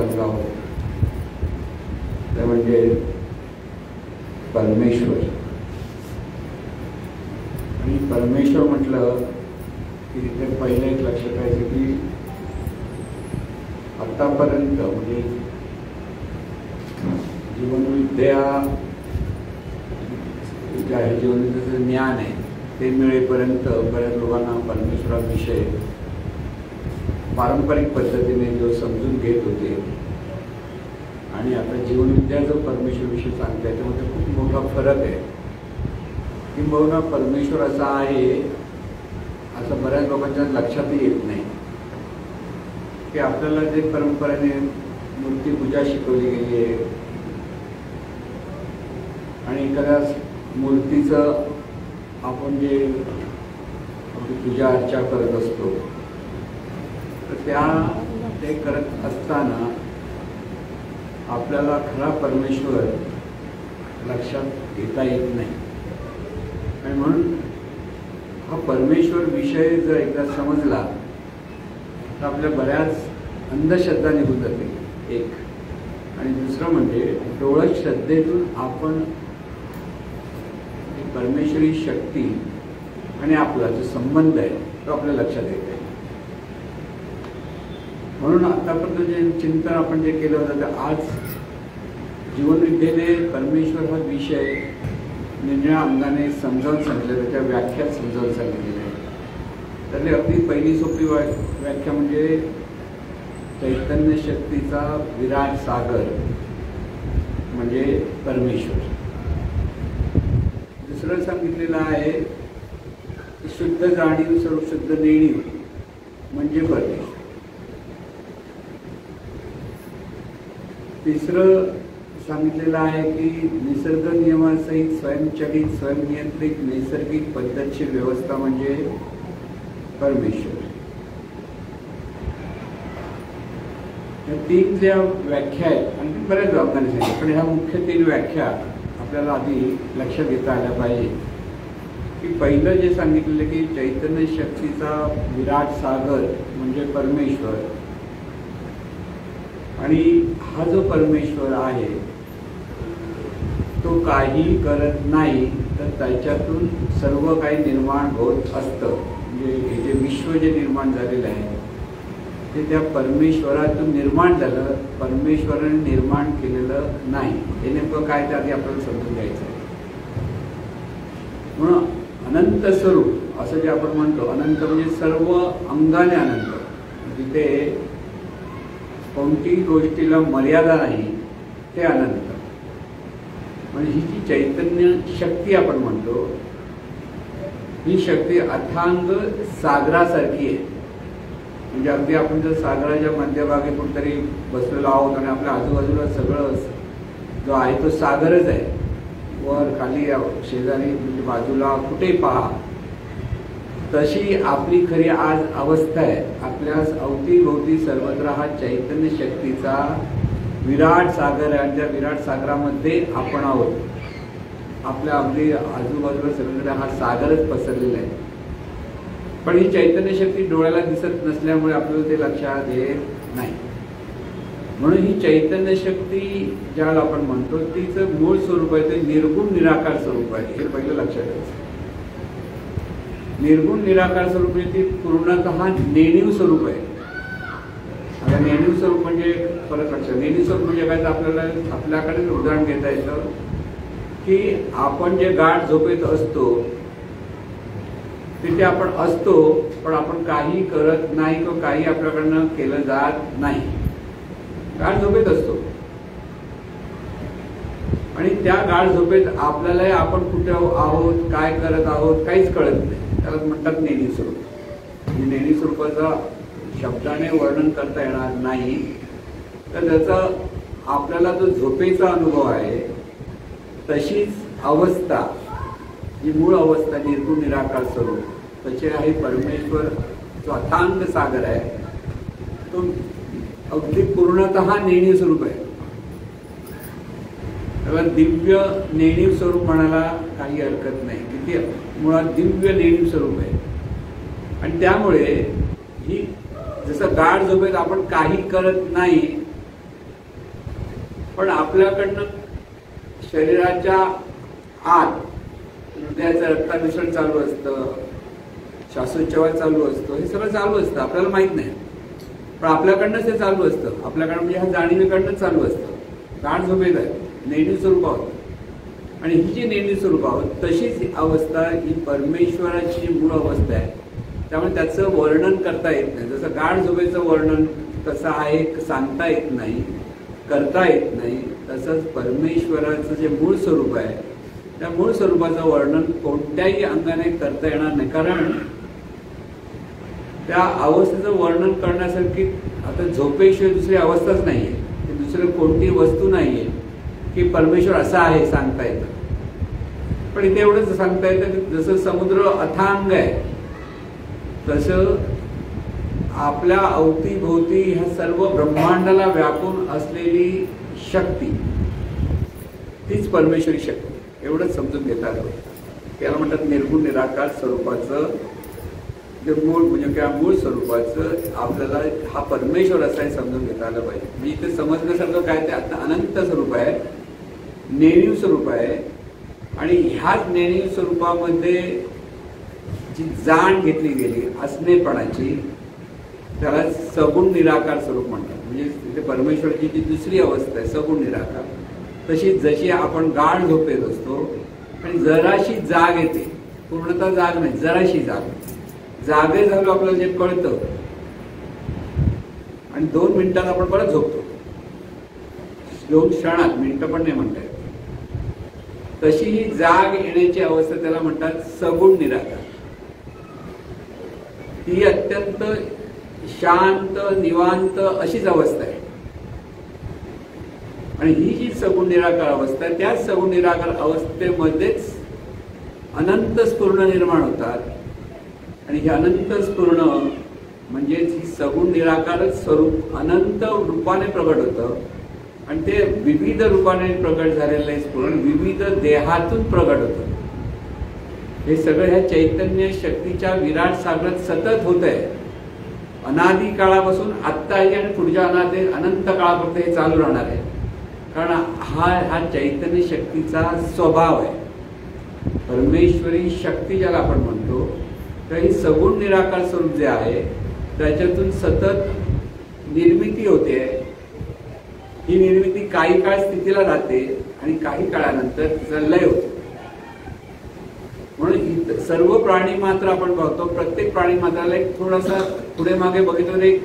बनलो आहोत ते म्हणजे परमेश्वर. आणि परमेश्वर म्हटलं की तिथे पहिलं एक लक्षात यायचं की आतापर्यंत म्हणजे जीवनविद्या जे आहे, जीवनविद्याचं ज्ञान आहे ते मिळेपर्यंत बऱ्याच लोकांना परमेश्वराविषयी पारंपरिक पद्धतीने जो समजून घेत होते आणि आता जीवनविद्या जो परमेश्वराविषयी सांगते त्याच्यामध्ये खूप मोठा फरक आहे. किंबहुना परमेश्वर असा आहे असं बऱ्याच लोकांच्या लक्षातही येत नाही की आपल्याला जे परंपरेने मूर्तीपूजा शिकवली गेली आहे आणि एखाद्या मूर्तीचं आपण जे पूजा अर्चा करत असतो तर ते करत असताना आपल्याला खरा परमेश्वर लक्षात घेता येत नाही. आणि म्हणून हा परमेश्वर विषय जर एकदा समजला तर आपल्या बऱ्याच अंधश्रद्धा निघून जाते एक. आणि दुसरं म्हणजे डोळत श्रद्धेतून आपण परमेश्वरी शक्ती आणि आपला जो संबंध आहे तो आपल्या लक्षात येते. म्हणून आतापर्यंत जे चिंतन आपण जे केलं होतं तर आज जीवनविद्येने परमेश्वर हा विषय निरनिळ्या अंगाने समजावून सांगितलं, त्याच्या व्याख्यात समजावून सांगितलेल्या आहे. त्यातली अगदी पहिली सोपी व्याख्या म्हणजे चैतन्य शक्तीचा विराट सागर म्हणजे परमेश्वर. दुसरं सांगितलेलं आहे की शुद्ध जाणीव स्वरूप शुद्ध नेणीव म्हणजे परमेश्वर. तिसरं सांगितलेलं आहे की निसर्ग नियमासहित स्वयंचलित स्वयंनियंत्रित नैसर्गिक पद्धतशीर व्यवस्था म्हणजे परमेश्वर. या तीन ज्या व्याख्या आहेत आणि बऱ्याच लोकांनी सांगितलं पण ह्या मुख्य तीन व्याख्या आपल्याला आधी लक्षात घेता आल्या पाहिजे. की पहिलं जे सांगितलेलं की चैतन्य शक्तीचा विराट सागर म्हणजे परमेश्वर आणि हा जो परमेश्वर आहे तो काही करत नाही तर त्याच्यातून सर्व काही निर्माण होत असतं. म्हणजे हे जे विश्व जे निर्माण झालेलं आहे ते त्या परमेश्वरातून निर्माण झालं, परमेश्वराने निर्माण केलेलं नाही. हे नेमकं काय ते आधी आपल्याला समजून घ्यायचं आहे. म्हणून अनंत स्वरूप असं जे आपण म्हणतो, अनंत म्हणजे सर्व अंगाने अनंत, जिथे कोणतीही गोष्टीला मर्यादा नाही ते अनंत. म्हणजे ही जी चैतन्य शक्ती आपण म्हणतो ही शक्ती अथांग सागरासारखी आहे. म्हणजे अगदी आपण जर सागराच्या मध्यभागी कुठेतरी बसलेलो आहोत आणि आपल्या आजूबाजूला सगळं जो आहे तो सागरच आहे, वर खाली शेजारी म्हणजे बाजूला कुठेही पहा, तशी आपली खरी आज अवस्था आहे. आपल्या अवतीभोवती सर्वत्र हा चैतन्य शक्तीचा विराट सागर आहे आणि त्या विराट सागरामध्ये आपण आहोत. आपल्या अगदी आजूबाजूला सगळीकडे हा सागरच पसरलेला आहे. पण ही चैतन्य शक्ती डोळ्याला दिसत नसल्यामुळे आपल्याला ते लक्षात येत नाही. म्हणून ही चैतन्य शक्ती ज्याला आपण म्हणतो तिचं मूळ स्वरूप आहे ते निर्गुण निराकार स्वरूप आहे. हे पहिलं लक्षात घ्यायचं. निर्गुण निराकार स्वरूप म्हणजे ती पूर्णतः नेणीव स्वरूप आहे. आता नेणीव स्वरूप म्हणजे परत लक्षात, नेणीव स्वरूप म्हणजे काय तर आपल्याला आपल्याकडे उदाहरण घेता येतं की आपण जे गाढ झोपेत असतो तिथे आपण असतो पण आपण काही करत नाही किंवा काही आपल्याकडनं केलं जात नाही. गाढ झोपेत असतो आणि त्या गाढ झोपेत आपल्याला आपण कुठे आहोत, काय करत आहोत काहीच कळत नाही. त्याला म्हणतात नेणीव स्वरूप. नेणीव स्वरूपाचा शब्दाने वर्णन करता येणार नाही. तर त्याचा आपल्याला जो झोपेचा अनुभव आहे तशीच अवस्था, जी मूळ अवस्था निर्गुण निराकार स्वरूप तसे आहे परमेश्वर. जो अथांग सागर आहे तो अगदी पूर्णतः नेणीव स्वरूप आहे. त्याला दिव्य नेणीव स्वरूप म्हणायला काही हरकत नाही. किती मुळात दिव्य नेणीव स्वरूप आहे. आणि त्यामुळे ही जसं गाढ झोपेत आपण काही करत नाही पण आपल्याकडनं शरीराच्या आत हृदयाचं रक्ताभिसरण चालू असतं, श्वासोच्छवास चालू असतो, हे सगळं चालू असतं, आपल्याला माहित नाही, पण आपल्याकडनंच हे चालू असतं. आपल्याकडनं म्हणजे ह्या जाणीवेकडनंच चालू असतं. गाढ झोपेत आहे, नेहमी स्वरूपावर. आणि ही जी नेहमी स्वरूपावर तशीच अवस्था ही परमेश्वराची मूळ अवस्था आहे. त्यामुळे त्याचं वर्णन करता येत नाही. जसं गाढ झोपेचं वर्णन कसं आहे सांगता येत नाही, करता येत नाही, तसंच परमेश्वराचं जे मूळ स्वरूप आहे त्या मूळ स्वरूपाचं वर्णन कोणत्याही अंगाने करता येणार नाही. कारण त्या अवस्थेचं वर्णन करण्यासारखी आता झोपेशिवाय दुसरी अवस्थाच नाहीये, दुसरी कोणती वस्तू नाहीये की परमेश्वर असा आहे सांगता येतं. पण इथे एवढंच सांगता येतं की जसं समुद्र अथांग आहे तसं आपल्या अवतीभोवती ह्या सर्व ब्रह्मांडाला व्यापून असलेली शक्ती तीच परमेश्वरी शक्ती, एवढंच समजून घेता आलं. त्याला म्हणतात निर्गुण निराकार स्वरूपाचं जे मूळ म्हणजे किंवा मूळ स्वरूपाचं आपल्याला हा परमेश्वर असा हे समजून घेता आलं पाहिजे. म्हणजे इथे समजण्यासारखं काय ते आता अनंत स्वरूप आहे, नेणीव स्वरूप आहे. आणि ह्याच नेणीव स्वरूपामध्ये जी जाण घेतली गेली असणेपणाची त्याला सगुण निराकार स्वरूप म्हणतात. म्हणजे तिथे परमेश्वराची जी दुसरी अवस्था आहे सगुण निराकार, तशी जशी आपण गाढ झोपेत असतो आणि जराशी जाग येते, पूर्णतः जाग नाही, जराशी जाग, जागे झालो आपल्याला जे कळतं आणि 2 मिनिटात आपण परत झोपतो, 2 क्षणात, मिनिटं पण नाही म्हणता येत, तशी ही जाग येण्याची अवस्था त्याला म्हणतात सगुण निराकार. ही अत्यंत शांत निवांत अशीच अवस्था आहे. आणि ही जी सगुण निराकार अवस्था आहे त्याच सगुण निराकार अवस्थेमध्येच अनंत स्फुरण निर्माण होतात. आणि हे अनंत स्फुरण म्हणजेच ही सगुण निराकारच स्वरूप अनंत रूपाने प्रगट होतं. आणि ते विविध रूपाने प्रगट झालेलं स्फुरण विविध देहातून प्रगट होतं. हे सगळं ह्या चैतन्य शक्तीच्या विराट सागरात सतत होत आहे. अनादी काळापासून आत्ताही आणि पुढच्या अनंत काळापर्यंत हे चालू राहणार आहे. कारण हा चैतन्य शक्तीचा स्वभाव आहे. परमेश्वरी शक्ती ज्याला आपण म्हणतो तर ही सगुण निराकार स्वरूप जे आहे त्याच्यातून सतत निर्मिती होते. ही निर्मिती काही काळ स्थितीला राहते आणि काही काळानंतर तिचा लय होतो. म्हणून सर्व प्राणी मात्र आपण बघतो, प्रत्येक प्राणी मात्राला एक थोडासा पुढे मागे बघितलं एक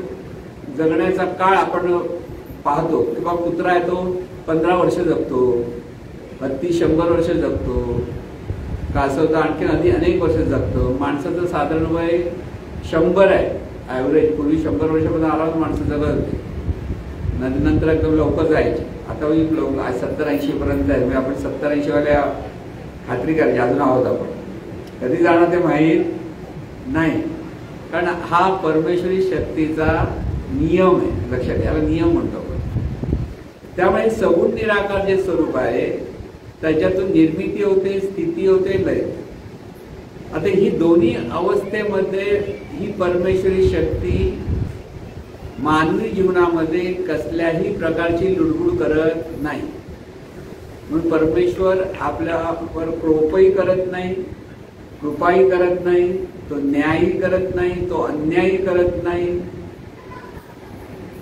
जगण्याचा काळ आपण पाहतो. किंवा कुत्रा आहे तो 15 वर्ष जगतो, हत्ती 100 वर्ष जगतो, कासव तर आणखी अनेक वर्ष जगतो. माणसाचं साधारण वय 100 आहे ॲव्हरेज. पूर्वी 100 वर्षापर्यंत आरामात माणसं जगत होते, नंतर एकदम लवकर जायचे. आता लोक 70-80 पर्यंत आहे. आपण 70-80 वाल्या खात्री करायची अजून आहोत आपण. कधी जाणार ते माहीत नाही. कारण हा परमेश्वरी शक्तीचा नियम आहे, लक्षात घ्या, याला नियम म्हणतो आपण. त्यामुळे सगुण निराकार जे स्वरूप आहे त्याच्यातून निर्मिती होते, स्थिती होते, लय. आता ही दोन्ही अवस्थेमध्ये ही परमेश्वरी शक्ती मानवी जीवनामध्ये कसल्याही प्रकारची लुडबुड करत नाही. म्हणून परमेश्वर आपल्यावर कृपाही करत नाही, कृपाही करत नाही, तो न्यायही करत नाही, तो अन्यायही करत नाही,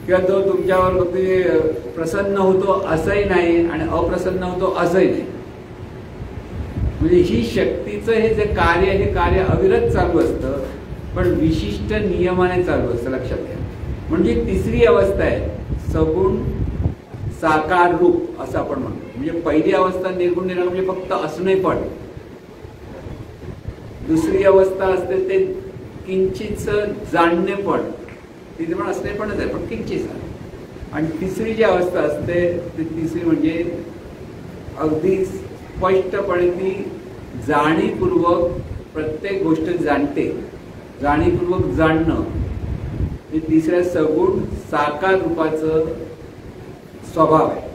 किंवा तो तुमच्यावर प्रसन्न होतो असंही नाही आणि अप्रसन्न होतो असंही नाही. म्हणजे ही शक्तीचं हे जे कार्य, हे कार्य अविरत चालू असतं, पण विशिष्ट नियमाने चालू असतं, लक्षात घ्या. म्हणजे तिसरी अवस्था आहे सगुण साकार रूप असं आपण म्हणतो. म्हणजे पहिली अवस्था निर्गुण निराकार म्हणजे फक्त असणेपण. दुसरी अवस्था असते ते किंचितच जाणणेपण, तिथे पण असणेपणच आहे पण किंचित. आणि तिसरी जी अवस्था असते ती तिसरी म्हणजे अगदी स्पष्टपणे ती जाणीवपूर्वक प्रत्येक गोष्ट जाणते, जाणीवपूर्वक जाणणं हे तिसऱ्या सगुण साकार रूपाचं स्वभाव आहे.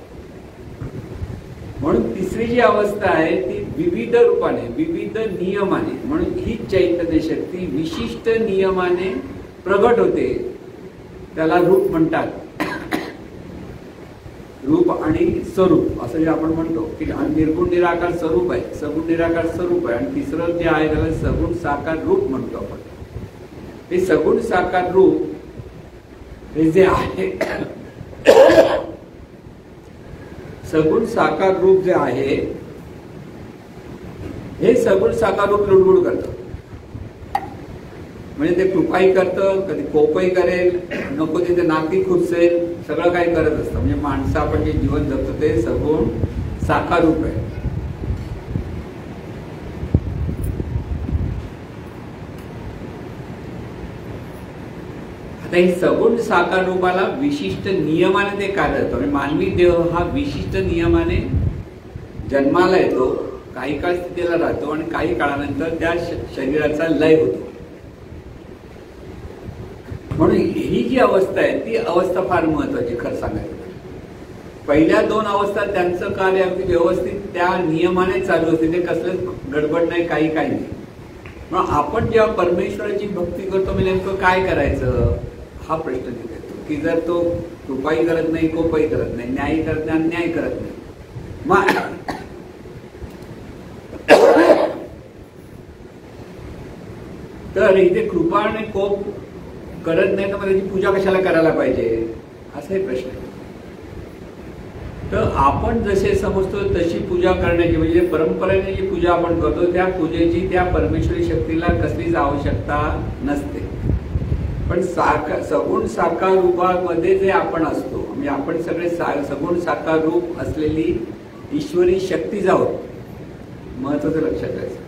म्हणून तिसरी जी अवस्था आहे ती विविध रूपाने, विविध नियमाने, म्हणून ही चैतन्य शक्ती विशिष्ट नियमाने प्रगट होते, त्याला रूप म्हणतात. रूप आणि स्वरूप असं जे आपण म्हणतो की निर्गुण निराकार स्वरूप आहे, सगुण निराकार स्वरूप आहे, आणि तिसरं जे आहे त्याला सगुण साकार रूप म्हणतो आपण. हे सगुण साकार रूप हे जे आहे सगुण साकार रूप जे आहे हे सगुण साकार रूप लुडबुड करतं. म्हणजे ते कृपाही करतं, कधी कोपही करेल, नको तिथे नाती खुपसेल, सगळं काही करत असतं. म्हणजे माणसं आपण जे जीवन जगतो ते सगुण साकार रूप आहे. आता हे सगुण साकार रूपाला विशिष्ट नियमाने ते कार्य करतं. म्हणजे मानवी देह हा विशिष्ट नियमाने जन्माला येतो, काही काळ स्थितीला राहतो आणि काही काळानंतर त्या शरीराचा लय होतो. म्हणून ही जी अवस्था आहे ती अवस्था फार महत्वाची खरं सांगायचं. पहिल्या दोन अवस्था त्यांचं कार्य अगदी व्यवस्थित त्या नियमाने चालू असते, ते कसलंच गडबड नाही, काही नाही. मग आपण जेव्हा परमेश्वराची भक्ती करतो म्हणजे नेमकं काय करायचं हा प्रश्न तिथे येतो की जर तो कृपाही करत नाही, कोपही करत नाही, न्यायही करत नाही, अन्याय करत नाही, मग तर इथे कृपा आणि कोप करत नाही तर मग त्याची पूजा कशाला करायला पाहिजे असाही प्रश्न आहे. तर आपण जसे समजतो तशी पूजा करण्याची म्हणजे परंपरेने जी पूजा आपण करतो त्या पूजेची त्या परमेश्वरी शक्तीला कसलीच आवश्यकता नसते. पण सगुण साकार रूपामध्ये जे आपण असतो म्हणजे आपण सगळे सगुण साकार रूप असलेली ईश्वरी शक्तीच आहोत, महत्वाचं लक्षात घ्यायचं.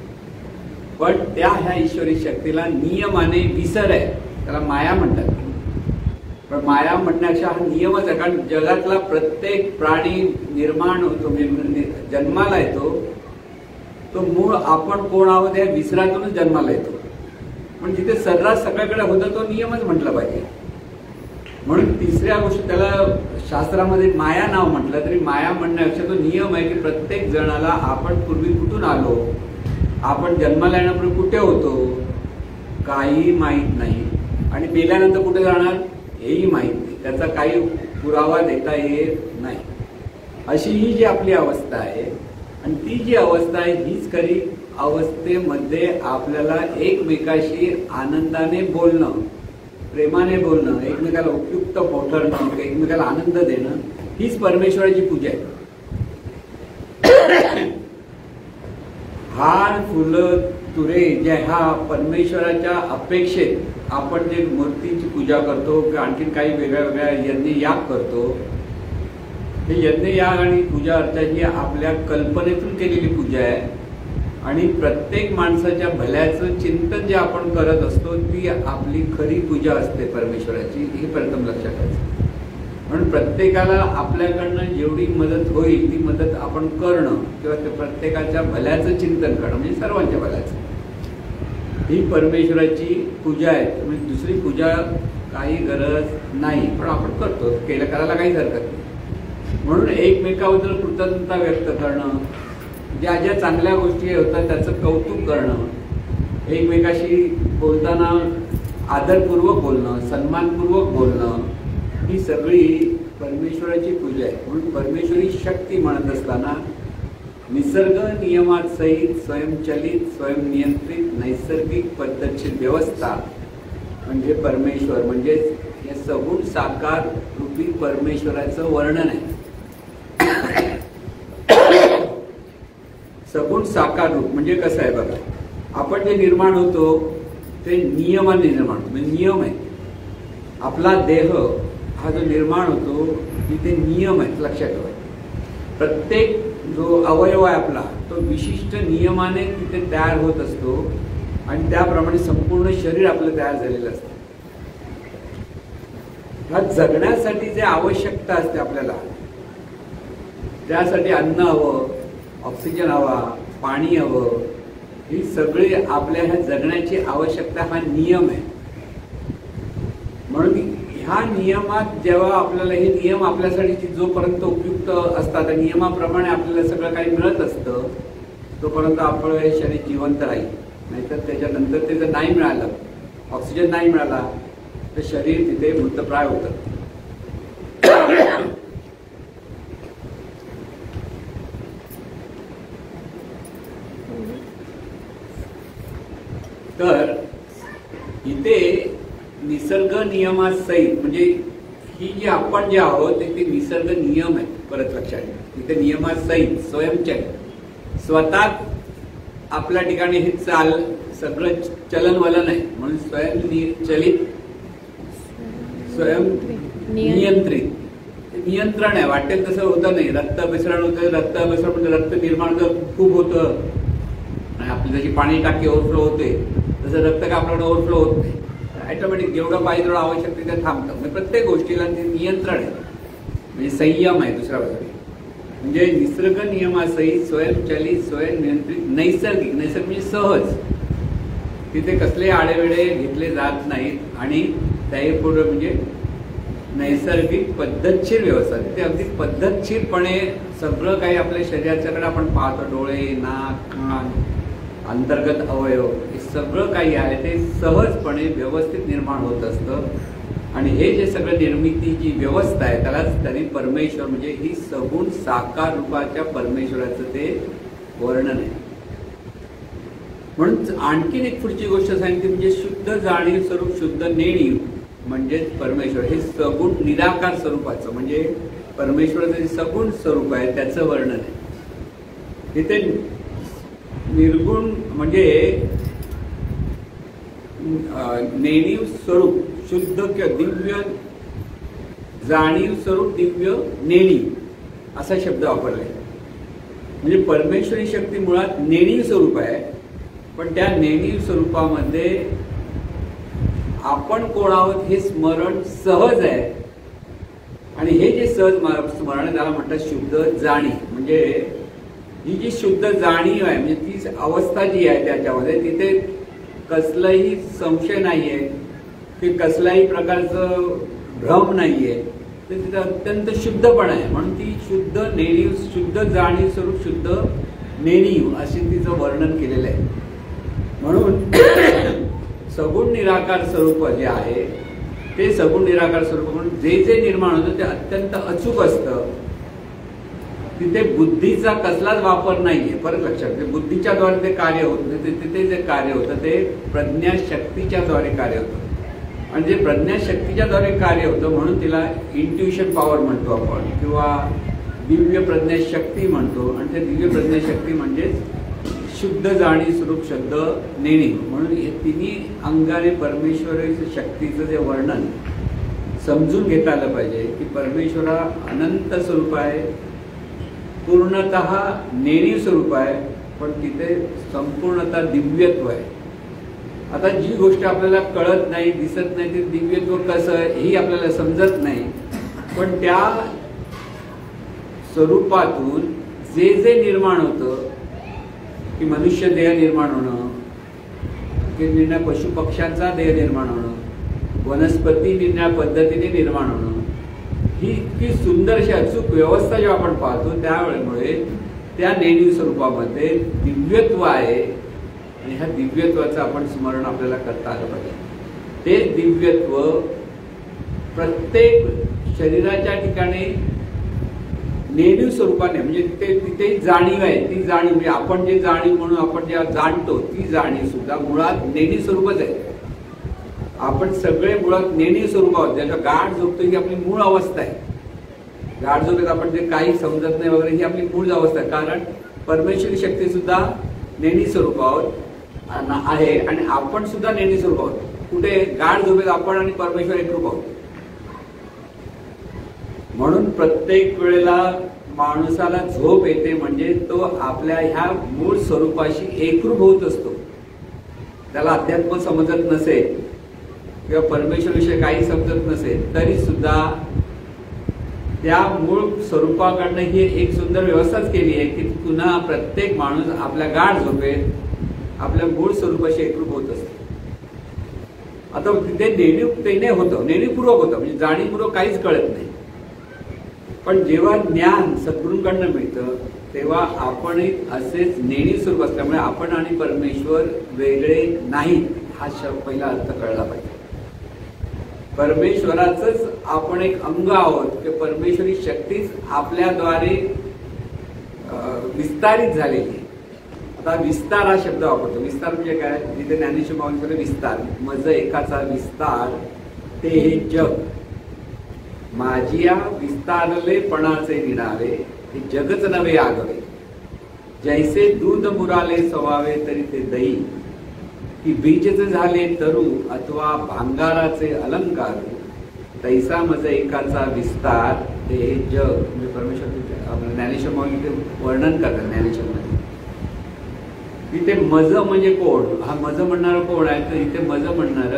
पण त्या ह्या ईश्वरी शक्तीला नियमाने विसर आहे, त्याला माया म्हणतात. पण माया म्हणण्याचा हा नियमच आहे, कारण जगातला प्रत्येक प्राणी निर्माण होतो जन्माला येतो तो मूळ आपण कोण आहोत या विसरातूनच जन्माला येतो. पण जिथे सर्रास सगळ्याकडे होता तो नियमच म्हटला पाहिजे. म्हणून तिसऱ्या गोष्टी त्याला शास्त्रामध्ये माया नाव म्हटलं तरी माया म्हणण्यापेक्षा तो नियम आहे की प्रत्येक जणाला आपण पूर्वी कुठून आलो, आपण जन्माला येण्यापूर्वी कुठे होतो काही माहीत नाही, आणि मेल्यानंतर कुठे जाणार हेही माहीत नाही, त्याचा काही पुरावा देता येत नाही. अशी ही जी आपली अवस्था आहे आणि ती जी अवस्था आहे हीच खरी अवस्थेमध्ये आपल्याला एकमेकाशी आनंदाने बोलणं, प्रेमाने बोलणं, एकमेकाला उपयुक्त पोठरणं, एकमेकाला आनंद देणं हीच परमेश्वराची पूजा आहे. हार फुलं तुरे जे हा परमेश्वराच्या अपेक्षेत आपण जे मूर्तीची पूजा करतो किंवा आणखीन काही वेगळ्या वेगळ्या यज्ञ याग करतो, हे यज्ञ याग आणि पूजा अर्चाची आपल्या कल्पनेतून केलेली पूजा आहे. आणि प्रत्येक माणसाच्या भल्याचं चिंतन जे आपण करत असतो ती आपली खरी पूजा असते परमेश्वराची, हे प्रथम लक्षात घ्यायचं. म्हणून प्रत्येकाला आपल्याकडनं जेवढी मदत होईल ती मदत आपण करणं किंवा ते प्रत्येकाच्या भल्याचं चिंतन करणं म्हणजे सर्वांच्या भल्याचं, ही परमेश्वराची पूजा आहे. म्हणजे दुसरी पूजा काही गरज नाही, पण आपण करतो, करायला काहीच हरकत नाही. म्हणून एकमेकाबद्दल कृतज्ञता व्यक्त करणं, ज्या ज्या चांगल्या गोष्टी होतात त्याचं कौतुक करणं, एकमेकाशी बोलताना आदरपूर्वक बोलणं, सन्मानपूर्वक बोलणं, ही सगळी परमेश्वराची पूजा आहे. म्हणून परमेश्वरी शक्ती म्हणत असताना निसर्ग नियमात सहित स्वयंचलित स्वयंनियंत्रित नैसर्गिक पद्धतशीर व्यवस्था म्हणजे परमेश्वर, म्हणजेच हे सगुण साकार रूपी परमेश्वराचं वर्णन आहे. सगुण साकार रूप म्हणजे कसं आहे बघा, आपण जे निर्माण होतो ते नियमाने निर्माण होतो, म्हणजे नियम आहे. आपला देह हा जो निर्माण होतो तिथे नियम आहेत, लक्षात ठेवा. प्रत्येक जो अवयव आहे आपला तो विशिष्ट नियमाने तिथे तयार होत असतो आणि त्याप्रमाणे संपूर्ण शरीर आपलं तयार झालेलं असतं. ह्या जगण्यासाठी जे आवश्यकता असते आपल्याला, त्यासाठी अन्न हवं, ऑक्सिजन हवा, पाणी हवं, ही सगळी आपल्या ह्या जगण्याची आवश्यकता हा नियम आहे. म्हणून ह्या नियमात जेव्हा आपल्याला हे नियम आपल्यासाठी जोपर्यंत उपयुक्त असतात, नियमाप्रमाणे आपल्याला सगळं काही मिळत असतं तोपर्यंत आपलं हे शरीर जिवंत राहील. नाहीतर त्याच्यानंतर ते जर नाही मिळालं, ऑक्सिजन नाही मिळाला तर शरीर तिथे मृतप्राय होतं. तर इथे निसर्ग नियमासहित म्हणजे ही जी आपण जे आहोत ते निसर्ग नियम आहेत. परत लक्षात घ्या, इथे नियमासहित स्वयंचलित स्वतः आपल्या ठिकाणी हे चाल सगळं चलनवलन आहे म्हणून स्वयंचलित स्वयं नियंत्रित नियंत्रण आहे. वाटेल तसं होतं नाही. रक्त मिश्रण होतं, रक्त मिश्रण म्हणजे रक्त निर्माण खूप होतं आणि आपली जशी पाणी टाकी ओव्हरफ्लो होते तसं रक्त का आपल्याकडे ओव्हरफ्लो होत नाही. ऑटोमॅटिक जेवढं पाहिजे तेवढं आवश्यक तिथे थांबतं. म्हणजे प्रत्येक गोष्टीला ते नियंत्रण आहे म्हणजे संयम आहे दुसऱ्या बाजूने. म्हणजे निसर्ग नियमासहित स्वयंचलित स्वयं नियंत्रित नैसर्गिक नैसर्गिक म्हणजे सहज तिथे कसले आडेवेडे घेतले जात नाहीत आणि त्यापूर्वी म्हणजे नैसर्गिक पद्धतशीर व्यवस्था तिथे अगदी पद्धतशीरपणे सगळं काही आपल्या शरीराच्याकडे आपण पाहतो. डोळे, नाक, कान, अंतर्गत अवयव हे सगळं काही आहे ते सहजपणे व्यवस्थित निर्माण होत असतं. आणि हे जे सगळं निर्मितीची व्यवस्था आहे त्यालाच तरी परमेश्वर म्हणजे ही सगुण साकार रूपाच्या परमेश्वराचं ते वर्णन आहे. म्हणून आणखीन एक पुढची गोष्ट सांगितली म्हणजे शुद्ध जाणीव स्वरूप शुद्ध नेणीव म्हणजेच परमेश्वर हे सगुण निराकार स्वरूपाचं म्हणजे परमेश्वराचं जे सगुण स्वरूप आहे त्याचं वर्णन आहे. इथे निर्गुण म्हणजे नेणीव स्वरूप शुद्ध किंवा दिव्य जाणीव स्वरूप दिव्य नेणीव असा शब्द वापरलाय. म्हणजे परमेश्वरी शक्ती मुळात नेणीव स्वरूप आहे पण त्या नेणीव स्वरूपामध्ये आपण कोण आहोत हे स्मरण सहज आहे. आणि हे जे सहज स्मरण त्याला म्हणतात शुद्ध जाणीव. म्हणजे ही जी शुद्ध जाणीव आहे म्हणजे ती अवस्था जी आहे त्याच्यामध्ये तिथे कसलाही संशय नाहीये की कसल्याही प्रकारचं भ्रम नाहीये. तर तिथे अत्यंत शुद्धपणा आहे म्हणून ती शुद्ध नेणीव शुद्ध जाणीव स्वरूप शुद्ध नेणीव असे तिचं वर्णन केलेलं आहे. म्हणून सगुण निराकार स्वरूप जे आहे ते सगुण निराकार स्वरूप म्हणून जे जे निर्माण होतं ते अत्यंत अचूक असतं. तिथे बुद्धीचा कसलाच वापर नाहीये. परत लक्षात घ्या, बुद्धीच्या द्वारे ते कार्य होत नाही. तिथे जे कार्य होतं ते प्रज्ञाशक्तीच्या द्वारे कार्य होतं आणि जे प्रज्ञाशक्तीच्या द्वारे कार्य होतं म्हणून तिला इंट्युशन पॉवर म्हणतो आपण किंवा दिव्य प्रज्ञाशक्ती म्हणतो. आणि ते दिव्य प्रज्ञाशक्ती म्हणजेच शुद्ध जाणीव स्वरूप शुद्ध नेणीव म्हणून हे तिन्ही अंगाने परमेश्वराच्या शक्तीचं जे वर्णन समजून घेता आलं पाहिजे की परमेश्वरा अनंत स्वरूप आहे, पूर्णतः नेणीव स्वरूप आहे पण तिथे संपूर्णतः दिव्यत्व आहे. आता जी गोष्ट आपल्याला कळत नाही दिसत नाही ते दिव्यत्व कसं आहे ही आपल्याला समजत नाही पण त्या स्वरूपातून जे जे निर्माण होतं की मनुष्य देह निर्माण होणं की निर्णय पशु पक्ष्यांचा देह निर्माण होणं वनस्पती निर्णय पद्धतीने निर्माण होणं ही इतकी सुंदर अशी अचूक व्यवस्था जेव्हा आपण पाहतो त्यावेळेमुळे त्या नेणीव स्वरूपामध्ये दिव्यत्व आहे आणि ह्या दिव्यत्वाचं आपण स्मरण आपल्याला करता आलं पाहिजे. ते दिव्यत्व प्रत्येक शरीराच्या ठिकाणी नेणीव स्वरूपाने म्हणजे तिथे जाणीव आहे. ती जाणीव म्हणजे आपण जे जाणीव म्हणून आपण जे जाणतो ती जाणीव सुद्धा मुळात नेणीव स्वरूपच आहे. आपण सगळे मुळात नेणीव स्वरूप आहोत. ज्याच्या गाढ झोपतो ही आपली मूळ अवस्था आहे. गाढ झोपेत आपण जे काही समजत नाही वगैरे ही आपली मूळ अवस्था आहे. कारण परमेश्वरी शक्ती सुद्धा नेणीव स्वरूप आहोत आहे आणि आपण सुद्धा नेणीव स्वरूप आहोत. कुठे गाढ झोपेत आपण आणि परमेश्वर एकरूप आहोत. म्हणून प्रत्येक वेळेला माणसाला झोप येते म्हणजे तो आपल्या ह्या मूळ स्वरूपाशी एकरूप होत असतो. त्याला अध्यात्म समजत नसेल किंवा परमेश्वराविषयी काही समजत नसेल तरी सुद्धा त्या मूळ स्वरूपाकडनं ही एक सुंदर व्यवस्थाच केली आहे की पुन्हा प्रत्येक माणूस आपल्या गाढ झोपेत आपल्या मूळ स्वरूपाशी एकरूप होत असतो. आता तिथे नेणीव होतं नेणीवपूर्वक होतं म्हणजे जाणीवपूर्वक काहीच कळत नाही. पण जेव्हा ज्ञान सद्गुरूंकडनं मिळतं तेव्हा आपणही असेच नेणीव स्वरूप असल्यामुळे आपण आणि परमेश्वर वेगळे नाहीत हा पहिला अर्थ कळला पाहिजे. परमेश्वराचंच आपण एक अंग आहोत की परमेश्वरी शक्तीच आपल्याद्वारे विस्तारित झालेली. आता विस्तार हा शब्द वापरतो. विस्तार म्हणजे काय? जिथे ज्ञानेश्वर माऊलीकडे विस्तार, मज एकाचा विस्तार ते हे जग, माझिया विस्तारलेपणाचे निनावे, हे जगच नव्हे आगवे, जैसे दूध मुराले सवावे तरी ते दही, की बीजच झाले तरु अथवा भांगाराचे अलंकार, तैसा मज एकाचा विस्तार ते हे जग. म्हणजे परमेश्वर ज्ञानेश्वर माऊली ते वर्णन करतात ज्ञानेश्वरमध्ये. इथे मज म्हणजे कोण? हा मज म्हणणारा कोण आहे? तर इथे मज म्हणणार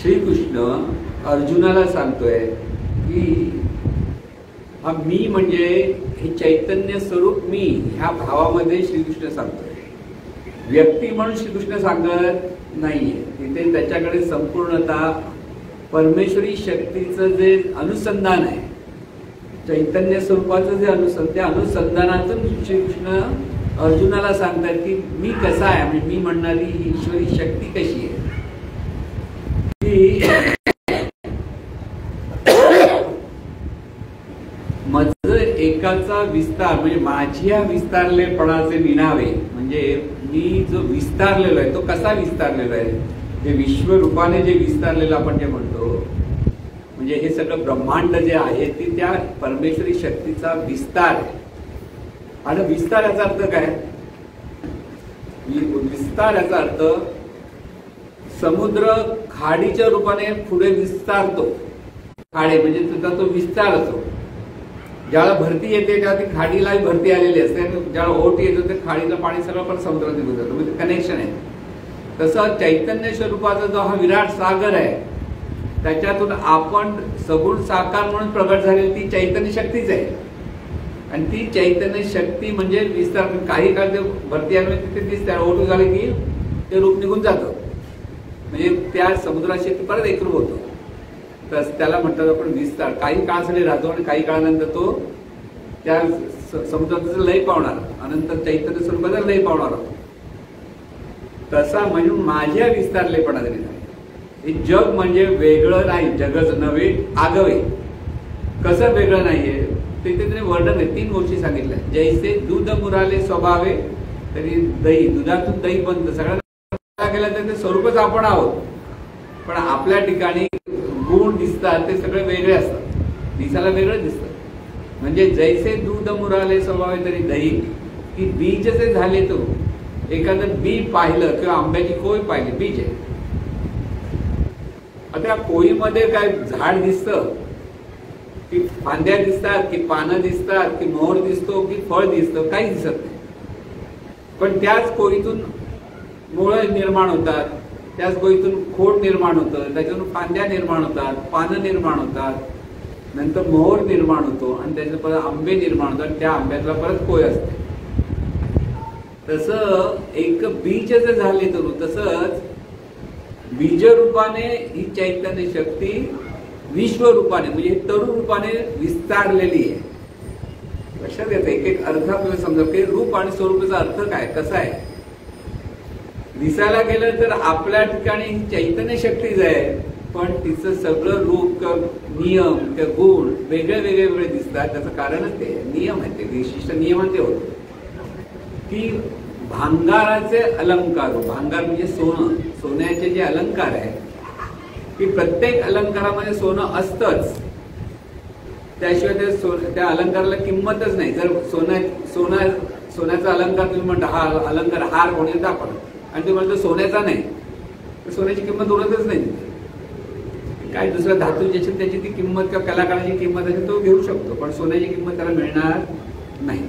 श्रीकृष्ण अर्जुनाला सांगतोय की हा मी म्हणजे हे चैतन्य स्वरूप मी, ह्या भावामध्ये श्रीकृष्ण सांगतोय. व्यक्ती म्हणून श्रीकृष्ण सांगत नाहीये. तिथे त्याच्याकडे संपूर्णतः परमेश्वरी शक्तीचं जे अनुसंधान आहे, चैतन्य स्वरूपाचं जे अनुसंधान, त्या अनुसंधानातून श्रीकृष्ण अर्जुनाला सांगतात की मी कसा आहे, म्हणजे मी म्हणणारी ही ईश्वरी शक्ती कशी आहे की मज एकाचा विस्तार म्हणजे माझ्या विस्तारलेपणाचे निनावे, म्हणजे मी जो विस्तारलेलो आहे तो कसा विस्तारलेला आहे? जे विश्वरूपाने जे विस्तारलेलं आपण जे म्हणतो, म्हणजे हे सगळं ब्रह्मांड जे आहे ते त्या परमेश्वरी शक्तीचा विस्तार आहे. आणि विस्तार याचा अर्थ काय? विस्तार याचा अर्थ समुद्र खाडीच्या रूपाने पुढे विस्तारतो. खाडे म्हणजे त्याचा तो विस्तार असतो. ज्याला भरती येते तेव्हा ती खाडीला भरती आलेली असते, ज्याला ओट येतो ते खाडीला पाणी सगळं पण समुद्रात निघून जातं. म्हणजे कनेक्शन आहे. तसं चैतन्य स्वरूपाचा जो हा विराट सागर आहे, त्याच्यातून आपण सगुण साकार म्हणून प्रगट झालेली ती चैतन्य शक्तीच आहे. आणि ती चैतन्य शक्ती म्हणजे विस्तार. काही काळ ते भरती आले तिथे दिसते, ओटू झाले की ते रूप निघून जातं. म्हणजे त्या समुद्राशी परत एकरूप होतो. तर त्याला म्हणतात आपण विस्तार. काही काळासाठी राहतो आणि काही काळानंतर तो त्या समुद्राचं लय पावणार, अनंतर चैतन्य स्वरूपाचा लय पावणार होतो. तसा म्हणून माझ्या विस्तारलेपणाने हे जग म्हणजे वेगळं नाही, जगच नव्हे आगवे. कसं वेगळं नाहीये ते त्याने वर्णन आहे. 3 गोष्टी सांगितल्या. जैसे दूध मुराले स्वभावे तरी दही, दुधातून दही बनतं. सगळ्यांना केलं तर ते स्वरूपच आपण आहोत, पण आपल्या ठिकाणी गुण दिसतात ते सगळे वेगळे असतात, दिसायला वेगळं दिसतं. म्हणजे जैसे दूध मुराले स्वभावे तरी दही, की बीज जे झाले तो एखादं बी पाहिलं किंवा आंब्याची कोय पाहिली, बीज आहे. आता या कोळीमध्ये काय झाड दिसतं की फांद्या दिसतात की पानं दिसतात की मोहर दिसतो की फळ दिसतं? काही दिसत नाही. पण त्याच कोळीतून मुळं निर्माण होतात, त्याच कोळीतून खोड निर्माण होतं, त्याच्यातून फांद्या निर्माण होतात, पानं निर्माण होतात, नंतर मोहर निर्माण होतो आणि त्याच्यात परत आंबे निर्माण होतात. त्या आंब्यातला परत कोय असते. तसं एक बीज जे झाले तर तसंच बीजरूपाने ही चैतन्य शक्ती विश्वरूपाने म्हणजे तरु रूपाने विस्तारलेली आहे. लक्षात येतं. एक एक अर्थ आपल्याला समजा की रूप आणि स्वरूपाचा अर्थ काय कसा आहे. दिसायला गेलं तर आपल्या ठिकाणी चैतन्य शक्तीच आहे, पण तिचं सगळं रूप नियम किंवा गुण वेगळे वेगळे वेगळे दिसतात. त्याचं कारणच ते नियम आहे, ते विशिष्ट नियम ते होतं की भांगाराचे अलंकार. भांगार म्हणजे सोनं, सोन्याचे जे अलंकार आहे की प्रत्येक अलंकारामध्ये सोनं असतंच, त्याशिवाय त्या अलंकाराला किंमतच नाही. जर सोन्याचा अलंकार तुम्ही म्हणता हा अलंकार हार होणे आपण आणि तुम्ही म्हणतो सोन्याचा नाही, तर सोन्याची किंमत उरतच नाही. काय दुसऱ्या धातू ज्याची त्याची ती किंमत किंवा कलाकाराची किंमत असेल तो घेऊ शकतो, पण सोन्याची किंमत त्याला मिळणार नाही.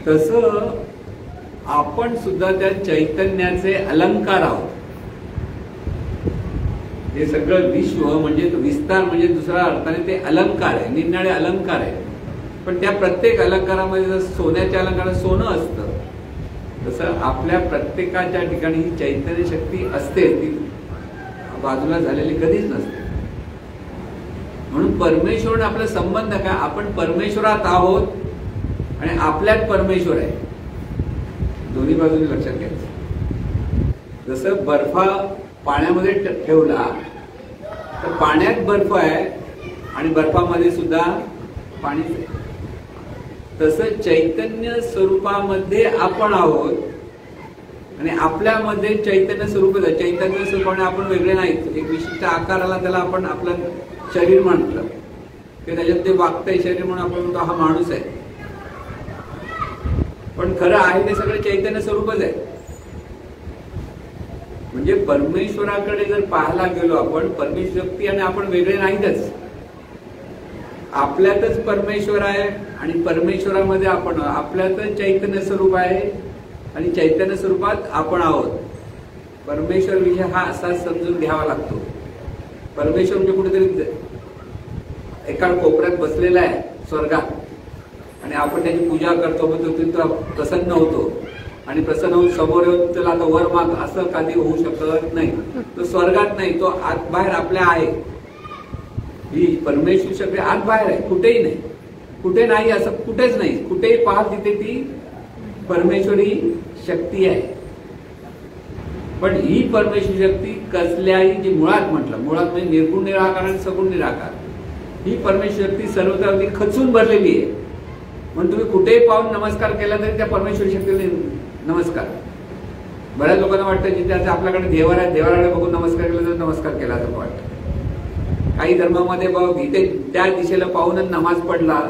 तसं आपण सुद्धा त्या चैतन्याचे अलंकार आहोत. हे सगळं विश्व म्हणजे विस्तार म्हणजे दुसऱ्या अर्थाने ते अलंकार आहे, निरनिराळे अलंकार आहे. पण त्या प्रत्येक अलंकारामध्ये जर सोन्याच्या अलंकारात सोनं असतं, तसं आपल्या प्रत्येकाच्या ठिकाणी ही चैतन्य शक्ती असते, ती बाजूला झालेली कधीच नसते. म्हणून परमेश्वर आपला संबंध काय? आपण परमेश्वरात आहोत आणि आपल्यात परमेश्वर आहे. दोन्ही बाजूने लक्षात घ्यायचं. जसं बर्फा पाण्यामध्ये ठेवला तर पाण्यात बर्फ आहे आणि बर्फामध्ये सुद्धा पाणीच आहे. तसं चैतन्य स्वरूपामध्ये आपण आहोत आणि आपल्यामध्ये चैतन्य स्वरूपच आहे. चैतन्य स्वरूपाने आपण वेगळे नाहीत. एक विशिष्ट आकाराला त्याला आपण आपलं शरीर म्हटलं की त्याच्यात ते वागतंय शरीर म्हणून आपण म्हणतो हा माणूस आहे. पण खरं आहे ते सगळं चैतन्य स्वरूपच आहे. म्हणजे परमेश्वराकडे जर पाहायला गेलो आपण, परमेश्वर शक्ती आणि आपण वेगळे नाहीतच. आपल्यातच परमेश्वर आहे आणि परमेश्वरामध्ये आपण, आपल्यातच चैतन्य स्वरूप आहे आणि चैतन्य स्वरूपात आपण आहोत. परमेश्वर विषय हा असा समजून घ्यावा लागतो. परमेश्वर म्हणजे कुठेतरी एका कोपऱ्यात बसलेला आहे स्वर्गात आणि आपण त्याची पूजा करतो, तो प्रसन्न होतो आणि प्रसन्न होऊन समोर येऊन त्याला आता वर माग असं कधी होऊ शकत नाही. तो स्वर्गात नाही, तो आत बाहेर आपल्या आहे. ही परमेश्वर शक्ती आत बाहेर आहे, कुठेही नाही. कुठे नाही असं कुठेच नाही. कुठेही पाहा तिथे ती परमेश्वरी शक्ती आहे. पण ही परमेश्वर शक्ती कसल्याही, जी मुळात म्हटलं, मुळात म्हणजे निर्गुण निराकार आणि सगुण निराकार, ही परमेश्वर शक्ती सर्वत्र अगदी खचून भरलेली आहे. म्हणून तुम्ही कुठेही पाहून नमस्कार केला तरी त्या परमेश्वर शक्तीने नमस्कार. बऱ्याच लोकांना वाटतं जिथे आपल्याकडे देवर आहे, देवाकडे बघून नमस्कार केला तर नमस्कार केला असं वाटतं. काही धर्मामध्ये बघ इथे त्या दिशेला पाहूनच नमाज पडला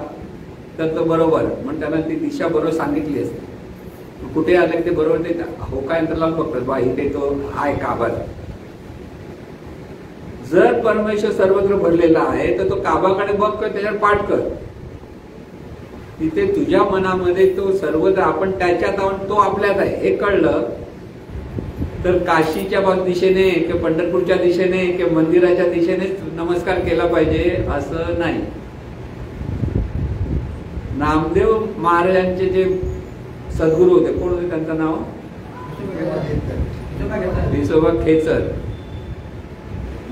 तर तो बरोबर, म्हणून त्यांना ती दिशा बरोबर सांगितली असते. कुठे आलं की ते बरोबर नाही, हो काय अंतर लावून बघतात बा इथे तो आहे काबा. जर परमेश्वर सर्वत्र भरलेला आहे तर तो काबाकडे बघ कर, त्याच्यावर पाठ कर. तिथे तुझ्या मनामध्ये तो सर्वत्र आपण त्याच्यात आहोत, तो आपल्यात आहे हे कळलं तर काशीच्या दिशेने किंवा पंढरपूरच्या दिशेने किंवा मंदिराच्या दिशेने नमस्कार केला पाहिजे असं नाही. नामदेव महाराजांचे जे सद्गुरू होते, कोण होते त्यांचं नाव? विसोबा खेचर.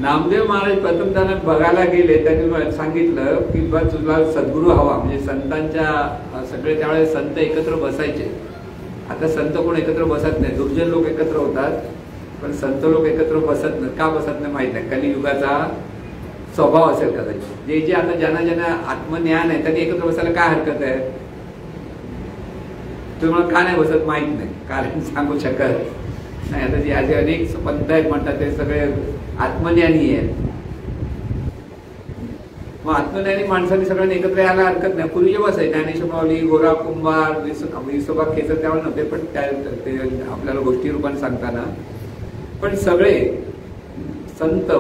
नामदेव महाराज प्रथम त्यांना बघायला गेले, त्यांनी सांगितलं की बा तुला सद्गुरू हवा. म्हणजे संतांच्या सगळे त्यावेळेस संत एकत्र बसायचे. आता संत कोण एकत्र बसत नाही, दुर्जन लोक एकत्र होतात पण संत लोक एकत्र बसत नाही. का बसत नाही माहित नाही, कलियुगाचा स्वभाव असेल कदाचित. जे जे आता ज्यांना आत्मज्ञान आहे त्यांनी एकत्र बसायला काय हरकत आहे? तुम्हाला का नाही बसत माहित नाही, कारण सांगू शकत नाही. आता जे असे अनेक पंथ आहेत म्हणतात ते सगळे आत्मज्ञानी आहेत. मग आत्मज्ञानी माणसांनी सगळ्यांनी एकत्र यायला हरकत नाही. पूर्वी जे बसायचे ज्ञानेश्वर माऊली, गोरा कुंभार, विसोबा खेचर त्यावेळेस नव्हते, पण ते आपल्याला गोष्टी रूपाने सांगताना पण सगळे संत,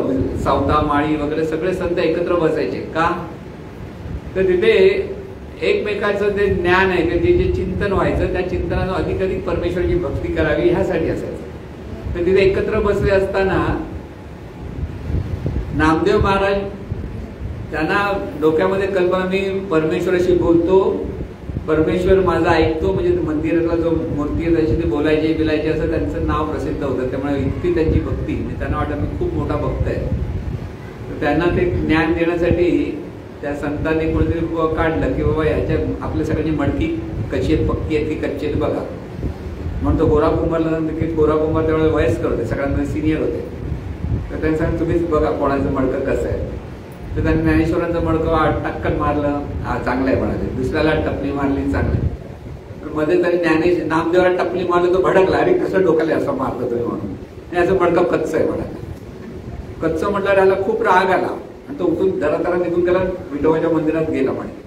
सावता माळी वगैरे सगळे संत एकत्र बसायचे. का तर तिथे एकमेकाचं जे ज्ञान आहे, जे जे चिंतन व्हायचं, त्या चिंतनानं अधिक अधिक परमेश्वराची भक्ती करावी ह्यासाठी असायचं. तर तिथे एकत्र बसले असताना नामदेव महाराज त्यांना डोक्यामध्ये कल्पना, मी परमेश्वराशी बोलतो, परमेश्वर माझा ऐकतो. म्हणजे मंदिरातला जो मूर्ती आहे त्याची ते बोलायचे बिलायचे असं त्यांचं नाव प्रसिद्ध होतं. त्यामुळे इतकी त्यांची भक्ती, त्यांना वाटतं मी खूप मोठा भक्त आहे. तर त्यांना ते ज्ञान देण्यासाठी त्या संतांनी कोणतरी काढलं की बाबा ह्याच्या आपल्या सगळ्यांची मडकी कशी आहेत, पक्की आहेत की कच्ची आहेत बघा. म्हणून तो गोरा कुंभारला की गोरा कुंभार त्यावेळेला वयस्कर होते, सगळ्यांमध्ये सिनियर होते. तर त्यांनी सांगितलं तुम्हीच बघा कोणाचं मडकं कसं आहे. तर त्यांनी ज्ञानेश्वरांचं मडकं टक्कन मारलं, हा चांगलं आहे म्हणाले. दुसऱ्याला टपली मारली, चांगलं आहे. मध्ये तरी नामदेवाला टपली मारलं तो भडकला, अरे कसं डोक्याला असं मारलं तुम्ही म्हणून. याचं मडकं कच्चं आहे म्हणाले. कच्चं म्हटलं त्याला खूप राग आला आणि तो उठून जरा निघून गेला, विठोबाच्या मंदिरात गेला म्हणे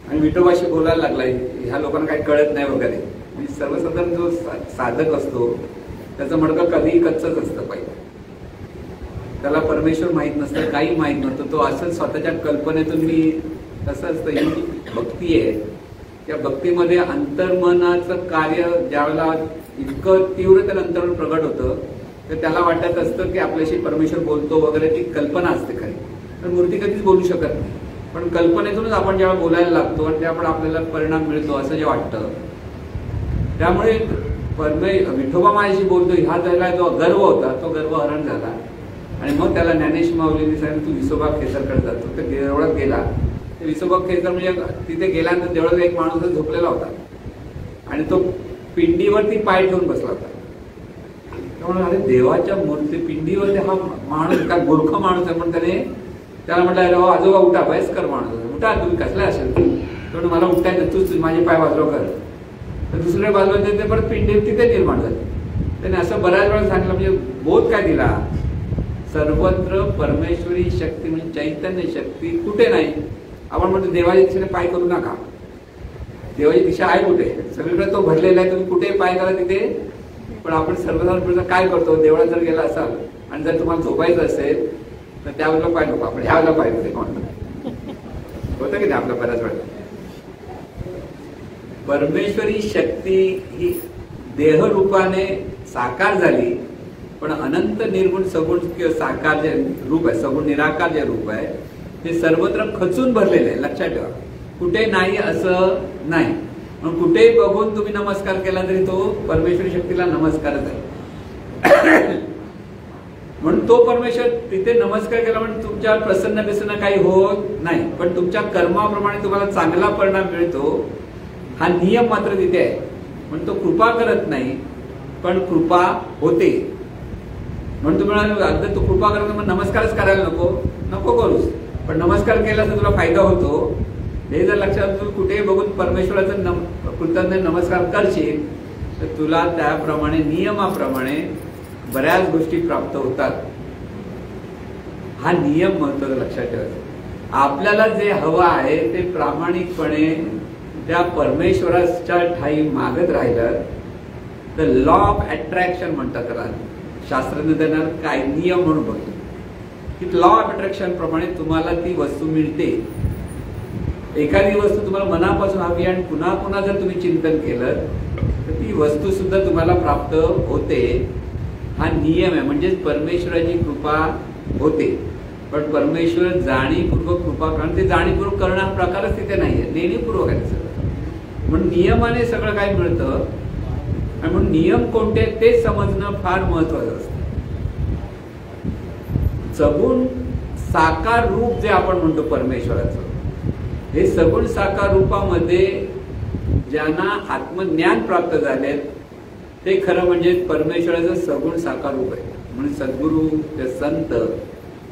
आणि विठोबाशी बोलायला लागला. ह्या लोकांना काही कळत नाही वगैरे. म्हणजे सर्वसाधारण जो साधक असतो त्याचं मडकं कधीही कच्चंच असतं पाहिजे. त्याला परमेश्वर माहीत नसतं, काही माहीत नसतं. तो असंच स्वतःच्या कल्पनेतून मी कसं असतं. ही भक्ती आहे, त्या भक्तीमध्ये अंतर्मनाचं कार्य ज्यावेळेला इतकं तीव्र त्या अंतर्मन प्रगट होतं तर त्याला वाटत असतं की आपल्याशी परमेश्वर बोलतो वगैरे. ती कल्पना असते खरी, पण मूर्ती कधीच बोलू शकत नाही. पण कल्पनेतूनच आपण जेव्हा बोलायला लागतो आणि त्यामुळे आपल्याला परिणाम मिळतो असं जे वाटतं. त्यामुळे विठोबा माझ्याशी बोलतो हा त्याला जो गर्व होता तो गर्व हरण झाला. आणि मग त्याला ज्ञानेश्वर माऊलींनी सांगितलं तू विसोबा खेचरकडे जातो. तर देवळात गेला. ते विसोबा खेचर म्हणजे तिथे गेल्यानंतर देवळात एक माणूस झोपलेला होता आणि तो पिंडीवरती पाय ठेवून बसला होता. त्यामुळे अरे देवाच्या मूर्ती पिंडीवरती हा माणूस काय मूर्ख माणूस आहे. म्हणून त्याने त्याला म्हटलं अरे आजोबा उठा, वयस्कर माणूस उठा, तुम्ही कसला असेल तर मला उठताय तूच माझे पाय बाजूला कर, तर दुसऱ्या बाजूला ते परत पिंडी तिथे निर्माण झाली. त्याने असं बऱ्याच वेळा सांगितलं, म्हणजे बोध काय दिला, सर्वत्र परमेश्वरी शक्ती म्हणजे चैतन्य शक्ती कुठे नाही. आपण म्हणतो देवाच्या दिशेने पाय करू नका, देवाची दिशा आहे कुठे, सगळीकडे तो भरलेला आहे, तुम्ही कुठे पाय करा तिथे. पण आपण सर्वसाधारणपणे काय करतो, देवळात जर गेला असाल आणि जर तुम्हाला झोपायचं असेल तर त्यावेळेला पाय नको, आपण ह्या वेळेला पाय होते. कोण होतं की नाही आपल्या बऱ्याच वेळेला. परमेश्वरी शक्ती ही देहरूपाने साकार झाली, पण अनंत निर्गुण सगुण किंवा साकार जे रूप आहे, सगुण निराकार जे रूप आहे ते सर्वत्र खचून भरलेले आहे. लक्षात ठेवा, कुठे नाही असं नाही. म्हणून कुठेही बघून तुम्ही नमस्कार केला तरी तो परमेश्वरी शक्तीला नमस्कारच आहे. म्हणून तो परमेश्वर तिथे नमस्कार केला म्हणून तुमच्यावर प्रसन्न बिसन्न काही होत नाही, पण तुमच्या कर्माप्रमाणे तुम्हाला चांगला परिणाम मिळतो. हा नियम मात्र तिथे आहे. म्हणून तो कृपा करत नाही, पण कृपा होते. म्हणून तुम्ही म्हणाल तू कृपा करत मग नमस्कारच करायला नको करूस, पण नमस्कार केला तर तुला फायदा होतो. हे जर लक्षात तू कुठेही बघून परमेश्वराचा कृतज्ञ नमस्कार करशील तर तुला त्याप्रमाणे नियमाप्रमाणे बऱ्याच गोष्टी प्राप्त होतात. हा नियम महत्वाचा लक्षात ठेवायचा. आपल्याला जे हवं आहे ते प्रामाणिकपणे त्या परमेश्वराच्या ठाई मागत राहिलं तर लॉ ऑफ अट्रॅक्शन म्हणतात त्याला. शास्त्रज्ञ त्यांना काय नियम म्हणून बघतो की लॉ ऑफ अट्रॅक्शन प्रमाणे तुम्हाला ती वस्तू मिळते. एखादी वस्तू तुम्हाला मनापासून हवी आणि पुन्हा पुन्हा जर तुम्ही चिंतन केलं तर ती वस्तू सुद्धा तुम्हाला प्राप्त होते. हा नियम आहे. म्हणजे परमेश्वराची कृपा होते, पण परमेश्वर जाणीवपूर्वक कृपा करणं, ते जाणीवपूर्वक करणं हा प्रकारच तिथे नाहीये, नेहमीपूर्वक आहे सगळं. म्हणून नियमाने सगळं काही मिळतं. आणि म्हणून नियम कोणते ते समजणं फार महत्वाचं असतं. सगुण साकार रूप जे आपण म्हणतो परमेश्वराचं, हे सगुण साकार रूपामध्ये ज्यांना आत्मज्ञान प्राप्त झाले ते खरं म्हणजे परमेश्वराचं सगुण साकार रूप आहे. म्हणून सद्गुरू ते संत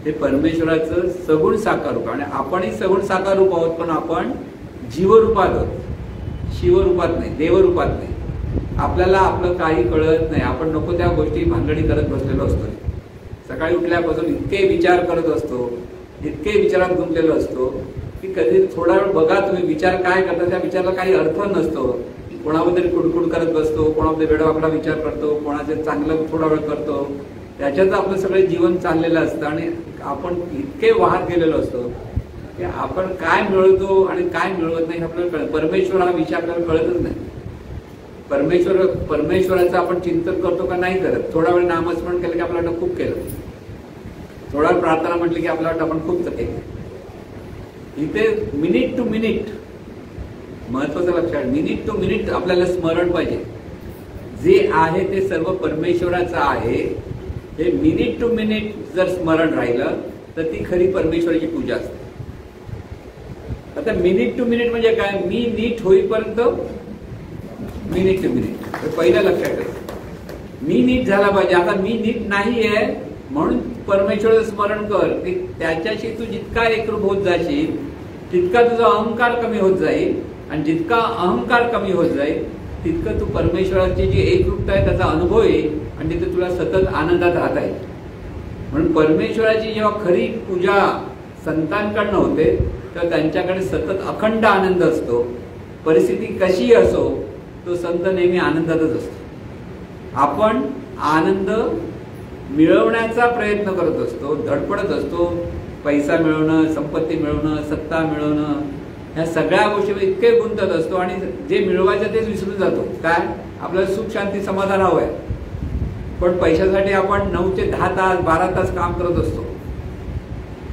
हे परमेश्वराचं सगुण साकार रूप. आणि आपणही सगुण साकार रूप आहोत, पण आपण जीवरूपात आहोत, शिवरूपात नाही, देवरूपात नाही. आपल्याला आपलं काही कळत नाही. आपण नको त्या गोष्टी भांगडी करत बसलेलो असतो. सकाळी उठल्यापासून इतके विचार करत असतो, इतके विचारात गुंतलेलो असतो की कधी थोडा वेळ बघा तुम्ही विचार काय करता, त्या विचाराला काही अर्थ नसतो. कोणाबद्दल कुडकुड करत बसतो, कोणाबद्दल वेडावाकडा विचार करतो, कोणाचे चांगलं थोडा वेळ करतो. त्याच्यात आपलं सगळं जीवन चाललेलं असतं आणि आपण इतके वाहत गेलेलो असतो की आपण काय मिळवतो आणि काय मिळवत नाही आपल्याला कळत. परमेश्वर हा विषय आपल्याला कळतच नाही. परमेश्वराचं आपण चिंतन करतो का नाही करत. थोडा वेळ नामस्मरण केलं की आपल्याला खूप केलं, थोडा वेळ प्रार्थना म्हटलं की आपल्याला आपण खूप केलं. इथे मिनिट टू मिनिट महत्वाचं लक्षात, मिनिट टू मिनिट आपल्याला स्मरण पाहिजे. जे आहे ते सर्व परमेश्वराचं आहे. हे मिनिट टू मिनिट जर स्मरण राहिलं तर ती खरी परमेश्वराची पूजा असते. आता मिनिट टू मिनिट म्हणजे काय, मी नीट होईपर्यंत मिनिट टू मिनिट पहिलं लक्षात ठेव. मी नीट झाला पाहिजे. आता मी नीट नाहीये म्हणून परमेश्वराचं स्मरण कर की त्याच्याशी तू जितका एकरूप होत जाशील तितका तुझा अहंकार कमी होत जाईल. आणि जितका अहंकार कमी होत जाईल तितकं तू परमेश्वराची जी एकरूपता आहे त्याचा अनुभव येईल आणि तिथे तुला सतत आनंदात राहता येईल. म्हणून परमेश्वराची जेव्हा खरी पूजा संतांकडनं होते तेव्हा त्यांच्याकडे सतत अखंड आनंद असतो. परिस्थिती कशी असो तो संत नेहमी आनंदातच असतो. आपण आनंद मिळवण्याचा प्रयत्न करत असतो, धडपडत असतो. पैसा मिळवणं, संपत्ती मिळवणं, सत्ता मिळवणं, ह्या सगळ्या गोष्टी इतके गुंतत असतो आणि जे मिळवायचं तेच विसरून जातो. काय, आपल्याला सुख शांती समाधान हवं आहे, पण पैशासाठी आपण 9 ते 10 तास 12 तास काम करत असतो.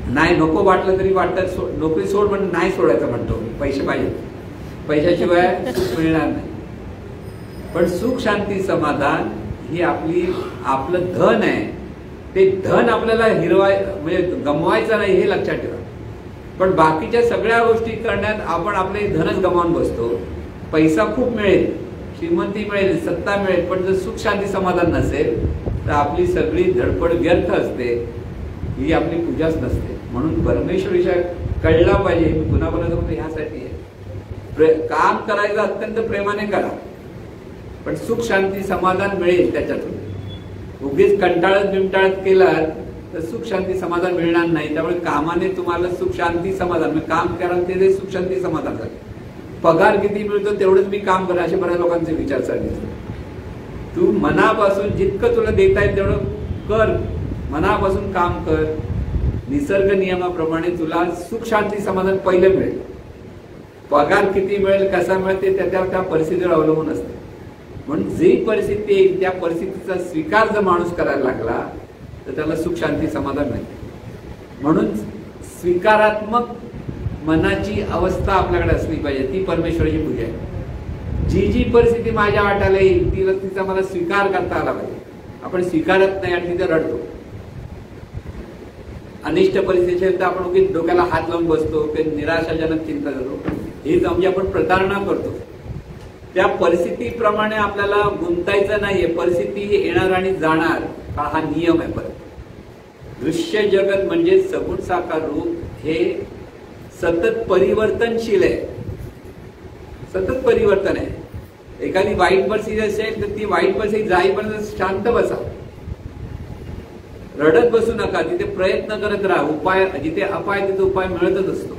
नाही नको वाटलं तरी वाटतं नोकरी सोड, पण नाही सोडायचं म्हणतो. पैसे पाहिजे, पैशाशिवाय सुख मिळणार नाही. पण सुख शांती समाधान ही आपलं धन आहे. ते धन आपल्याला म्हणजे गमवायचं नाही हे लक्षात ठेवा. पण बाकीच्या सगळ्या गोष्टी करण्यात आपण आपले धनच गमावून बसतो. पैसा खूप मिळेल, श्रीमंती मिळेल, सत्ता मिळेल, पण जर सुख शांती समाधान नसेल तर आपली सगळी धडपड व्यर्थ असते. ही आपली पूजाच नसते. म्हणून परमेश्वर विषय कळला पाहिजे. मी पुन्हा बोलतो ह्यासाठी आहे काम करायचं अत्यंत प्रेमाने करा, पण सुख शांती समाधान मिळेल त्याच्यातून. उगीच कंटाळत बिमटाळत केलात तर सुख शांती समाधान मिळणार नाही. त्यामुळे कामाने तुम्हाला सुख शांती समाधान, काम कराल ते सुख शांती समाधान झाले. पगार किती मिळतो तेवढंच मी काम करा, असे बऱ्याच लोकांचे विचार चालले. तू मनापासून जितकं तुला देता येईल तेवढं कर, मनापासून काम कर. निसर्ग नियमाप्रमाणे तुला सुख शांती समाधान पहिलं मिळेल. पगार किती मिळेल कसा मिळेल ते त्या परिस्थितीवर अवलंबून असते. म्हणून जी परिस्थिती येईल त्या परिस्थितीचा स्वीकार जर माणूस करायला लागला तर त्याला सुख शांती समाधान मिळते. म्हणून स्वीकारात्मक मनाची अवस्था आपल्याकडे असली पाहिजे, ती परमेश्वराची पूजा आहे. जी जी परिस्थिती माझ्या वाट्याला येईल तिचा मला स्वीकार करता आला पाहिजे. आपण स्वीकारत नाही आणि तिथे रडतो. अनिष्ट परिस्थिती असेल तर आपण उगीच डोक्याला हात लावून बसतो, निराशाजनक चिंता करतो. हीच म्हणजे आपण प्रतारणा करतो. त्या परिस्थितीप्रमाणे आपल्याला गुंतायचं नाहीये. परिस्थिती येणार आणि जाणार हा नियम आहे. परत दृश्य जगत म्हणजे सगुण साकार रूप हे सतत परिवर्तनशील आहे, सतत परिवर्तन आहे. एखादी वाईट परिस्थिती असेल तर ती वाईट परिस्थिती जाईपर्यंत शांत बसा, रडत बसू नका. तिथे प्रयत्न करत राहा. उपाय जिथे अपाय तिथे उपाय मिळतच असतो.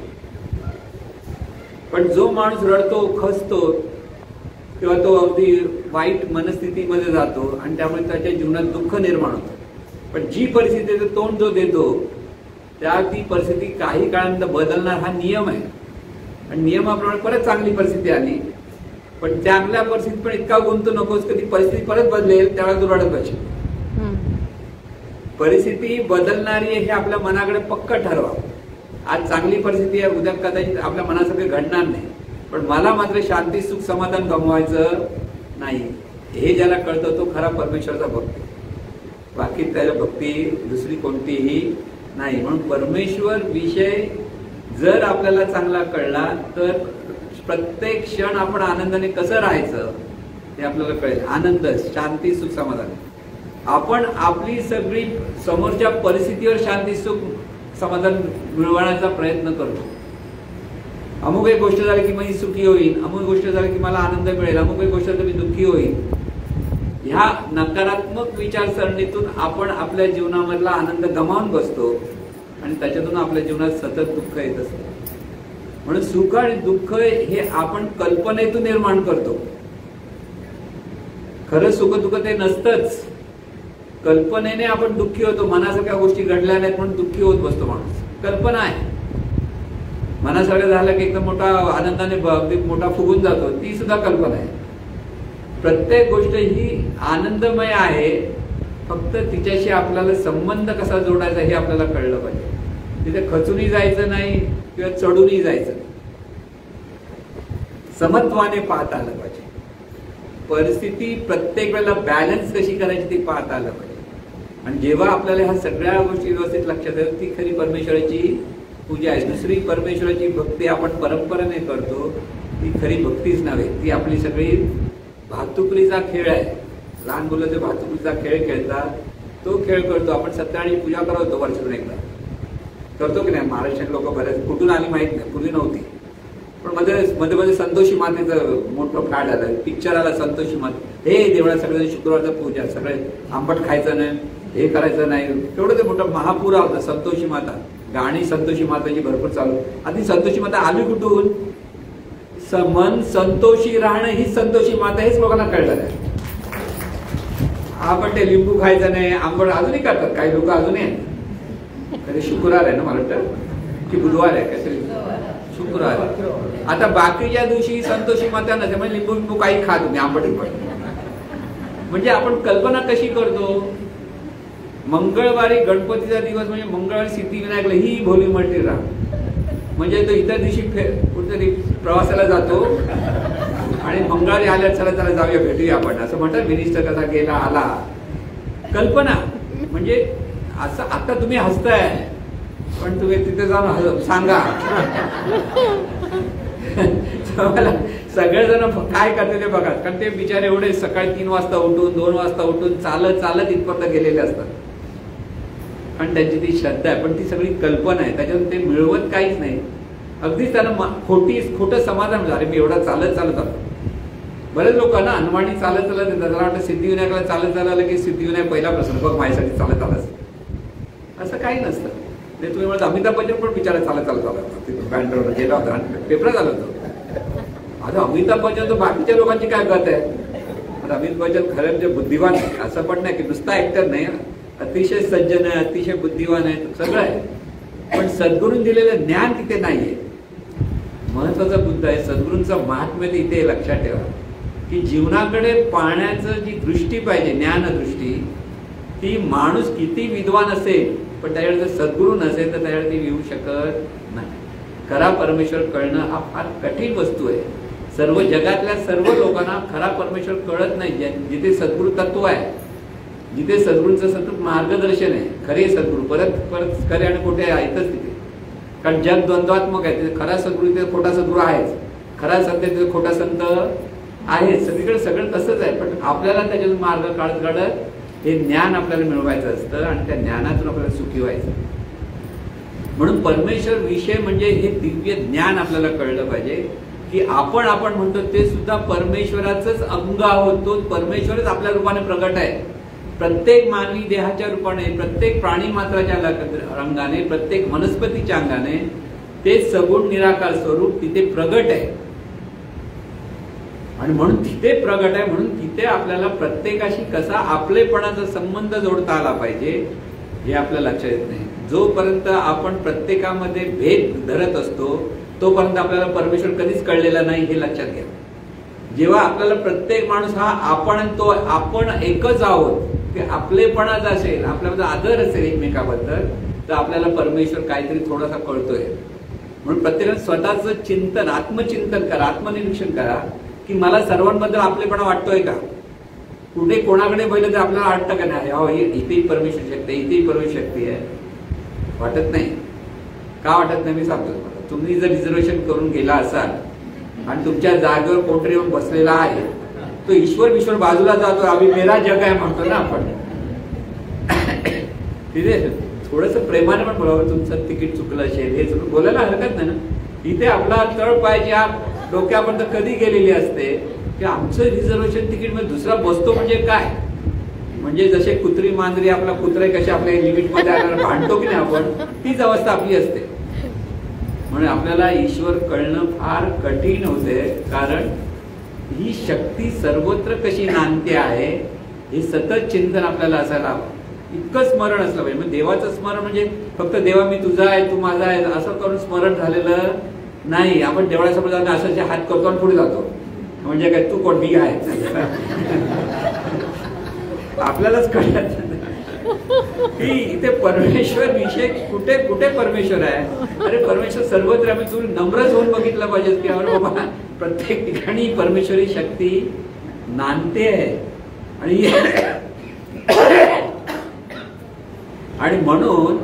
पण जो माणूस रडतो, खचतो किंवा तो अगदी वाईट मनस्थितीमध्ये जातो आणि त्यामुळे त्याच्या जीवनात दुःख निर्माण होतं. पण जी परिस्थितीचं तोंड जो देतो त्या ती परिस्थिती काही काळानंतर बदलणार हा नियम आहे. आणि नियमाप्रमाणे परत चांगली परिस्थिती आली, पण चांगल्या परिस्थितीत पण इतका गुंतू नकोस की ती परिस्थिती परत बदलेल त्यावेळेला तू रडत बसेल. परिस्थिती बदलणारी हे आपल्या मनाकडे पक्क ठरवा. आज चांगली परिस्थिती आहे, उद्या कदाचित आपल्या मनासारखं घडणार नाही, पण मला मात्र शांती सुख समाधान गमवायचं नाही. हे ज्याला कळतं तो खरा परमेश्वराचा भक्त. बाकी त्याच्या भक्ती दुसरी कोणतीही नाही. म्हणून परमेश्वर विषय जर आपल्याला चांगला कळला तर प्रत्येक क्षण आपण आनंदाने कसं राहायचं हे आपल्याला कळेल. आनंद, शांती, सुख, समाधान. आपण आपली सगळी समोरच्या परिस्थितीवर शांती सुख समाधान मिळवण्याचा प्रयत्न करतो. अमुक एक गोष्ट झाली की मी सुखी होईल, अमुक गोष्ट झाली की मला आनंद मिळेल, अमुक एक गोष्ट झाली मी दुःखी होईल. ह्या नकारात्मक विचारसरणीतून आपण आपल्या जीवनामधला आनंद गमावून बसतो आणि त्याच्यातून आपल्या जीवनात सतत दुःख येत असतं. म्हणून सुख आणि दुःख हे आपण कल्पनेतून निर्माण करतो. खरं सुख दुःख ते नसतंच. कल्पनेने आपण दुःखी होतो. मनासारख्या गोष्टी घडल्या नाहीत म्हणून दुःखी होत बसतो माणूस. कल्पना आहे. मनासारखं झालं की एकदम मोठा आनंदाने अगदी मोठा फुगून जातो, ती सुद्धा कल्पना आहे. प्रत्येक गोष्ट ही आनंदमय आहे, फक्त तिच्याशी आपल्याला संबंध कसा जोडायचा हे आपल्याला कळलं पाहिजे. तिथे खचूनही जायचं नाही किंवा चढूनही जायचं नाही. समत्वाने पाहता आलं पाहिजे. परिस्थिती प्रत्येक वेळेला बॅलन्स कशी करायची ती पाहता आलं पाहिजे. आणि जेव्हा आपल्याला ह्या सगळ्या गोष्टी व्यवस्थित लक्षात येतात ती खरी परमेश्वराची पूजा आहे. दुसरी परमेश्वराची भक्ती आपण परंपरेने करतो ती खरी भक्तीच नव्हे, ती आपली सगळी भातुकलीचा खेळ आहे. लहान मुलं जे भातुकलीचा खेळ खेळतात तो खेळ करतो आपण. सत्यनारायणाची पूजा करतो वर्षातून एकदा, करतो की नाही? महाराष्ट्रीयन लोक बरेच कुठून आली माहित नाही, पूर्वी नव्हती. पण मध्ये मध्ये संतोषी मातेचं मोठं फॅड आलं, पिक्चर आला संतोषी माते. हे देवळात सगळ्या शुक्रवारचा पूजा, सगळे आंबट खायचं नाही, हे करायचं नाही, तेवढं ते मोठं महापुरा होता. संतोषी माता, गाणी संतोषी माताची भरपूर चालू. आधी संतोषी माता आली कुठून? मन संतोषी राहणं ही संतोषी माता, हेच लोकांना कळलं नाही. आपण ते लिंबू खायचं नाही, आंबट अजूनही करतात काही लोक अजूनही. कधी शुक्रवार आहे ना, मला वाटतं की बुधवार आहे काहीतरी, शुक्रवार. आता बाकीच्या दिवशी संतोषी माता नसते म्हणजे लिंबू लिंबू काही खा तुम्ही, आंबट. म्हणजे आपण कल्पना कशी करतो? मंगळवारी गणपतीचा दिवस म्हणजे मंगळवारी सिद्धिविनायकला ही भोली म्हणते राहा, म्हणजे तो इतर दिवशी कुठेतरी प्रवासाला जातो आणि मंगळवारी आल्या चला चला जाऊया भेटूया आपण असं म्हणतात. मिनिस्टर कसा गेला आला. कल्पना म्हणजे असं. आता तुम्ही हसताय पण तुम्ही तिथे जाऊन सांगा सगळेजण काय करते ते बघा. कारण ते बिचारे एवढे सकाळी 3 वाजता उठून 2 वाजता उठून चालत चालत इथपर्यंत गेलेले असतात. आणि त्यांची ती श्रद्धा आहे, पण ती सगळी कल्पना आहे. त्याच्यातून ते मिळवत काहीच नाही. अगदीच त्यांना खोटं समाधान मिळालं. अरे मी एवढा चालत आलो. बरेच लोक ना अनवाणी चालत येतात. त्याला वाटतं सिद्धिविनायकला चालत आलं की सिद्धिविनायक पहिला प्रसन्न बघ माझ्यासाठी चालत आलास. असं काही नसतं. ते तुम्ही म्हणता अमिताभ बच्चन पण बिचारा चालत आला बँड्रोवर गेला होता, पेपरात आलं होतं. आता अमिताभ बच्चन तर बाकीच्या लोकांची काय गत आहे. अमिताभ बच्चन खरं म्हणजे बुद्धिवान आहे असं पण नाही की नुसता ऍक्टर नाही, अतिशय सज्जन आहे, अतिशय बुद्धिवान आहे, सगळं आहे. पण सद्गुरूंनी दिलेलं ज्ञान तिथे नाहीये. महत्वाचा मुद्दा आहे. सद्गुरूंचं महात्म्य इथे लक्षात ठेवा की जीवनाकडे पाहण्याचं जी दृष्टी पाहिजे, ज्ञानदृष्टी, ती माणूस किती विद्वान असेल पण त्यावेळेस जर सद्गुरू नसेल तर त्यावेळेस ती येऊ शकत नाही. खरा परमेश्वर कळणं हा फार कठीण वस्तू आहे. सर्व जगातल्या सर्व लोकांना खरा परमेश्वर कळत नाही. जिथे सद्गुरू तत्व आहे, जिथे सद्गुरूंचं सतत मार्गदर्शन आहे, खरे सद्गुरू परत खरे आणि खोटे आहेतच तिथे. कारण जग द्वंद्वात्मक आहे. तिथे खरा सद्गुरू तिथे खोटा सद्गुरू आहेच, खरा संत तिथे खोटा संत आहे. सगळीकडे सगळं तसंच आहे. पण आपल्याला त्याच्यातून मार्ग काढत काढत हे ज्ञान आपल्याला मिळवायचं असतं आणि त्या ज्ञानातून आपल्याला सुखी व्हायचं. म्हणून परमेश्वर विषय म्हणजे हे दिव्य ज्ञान आपल्याला कळलं पाहिजे की आपण म्हणतो ते सुद्धा परमेश्वराचंच अंग आहोत. तो परमेश्वरच आपल्या रूपाने प्रगट आहे. प्रत्येक मानवी देहाच्या रूपाने, प्रत्येक प्राणी मात्राच्या अंगाने, प्रत्येक वनस्पतीच्या अंगाने ते सगुण निराकार स्वरूप तिथे प्रगट आहे. आणि म्हणून तिथे प्रगट आहे, म्हणून तिथे आपल्याला प्रत्येकाशी कसा आपलेपणाचा संबंध जोडता आला पाहिजे हे आपल्याला लक्षात येत नाही. जोपर्यंत आपण प्रत्येकामध्ये भेद धरत असतो तोपर्यंत आपल्याला परमेश्वर कधीच कळलेला नाही हे लक्षात घ्या. जेव्हा आपल्याला प्रत्येक माणूस हा आपण एकच आहोत ते आपलेपणाचा असेल, आपल्याबद्दल आदर असेल एकमेकाबद्दल, तर आपल्याला परमेश्वर काहीतरी थोडासा कळतोय. म्हणून प्रत्येकाने स्वतःचं चिंतन, आत्मचिंतन करा, आत्मनिरीक्षण करा की मला सर्वांबद्दल आपलेपणा वाटतोय का. कुठे कोणाकडे बघितलं तर आपल्याला वाटतं का नाही हो इथेही परमेश्वर शक्ती आहे, इथेही परमेश्वर शक्ती आहे. वाटत नाही. का वाटत नाही मी सांगतो तुम्हाला. तुम्ही जर रिझर्वेशन करून गेला असाल आणि तुमच्या जागेवर कोणतरी येऊन बसलेला आहे, तो ईश्वर बाजूला जातो, आम्ही मेरा जग आहे म्हणतो ना आपण. तिथे थोडस प्रेमाने पण बोलावं, तुमचं तिकीट चुकलं असेल हे चुकलं बोलायला हरकत नाही ना. इथे आपला तळ पायच्या डोक्यापर्यंत कधी गेलेली असते की आमचं रिझर्वेशन तिकीट मध्ये दुसरा बसतो म्हणजे काय. म्हणजे जसे कुत्री मांजरी आपला कुत्रे कसे आपल्या लिमिटमध्ये आल्यावर भांडतो की नाही आपण, तीच अवस्था आपली असते. म्हणून आपल्याला ईश्वर कळणं फार कठीण होते. कारण ही शक्ती सर्वत्र कशी नांदते आहे हे सतत चिंतन आपल्याला असायला हवं. इतकं स्मरण असलं पाहिजे. म्हणजे देवाचं स्मरण म्हणजे फक्त देवा मी तुझा आहे तू माझा आहे असं करून स्मरण झालेलं नाही. आपण देवळासमोर जाऊन असे हात करतो आणि पुढे जातो. म्हणजे काय तू कोण मी आहे आपल्यालाच कळत की इथे परमेश्वर विषय कुठे कुठे परमेश्वर आहे. अरे परमेश्वर सर्वत्र आम्ही तू नम्रच होऊन बघितलं पाहिजे की अरे बाबा प्रत्येक ठिकाणी परमेश्वरी शक्ती नांदते आहे. आणि म्हणून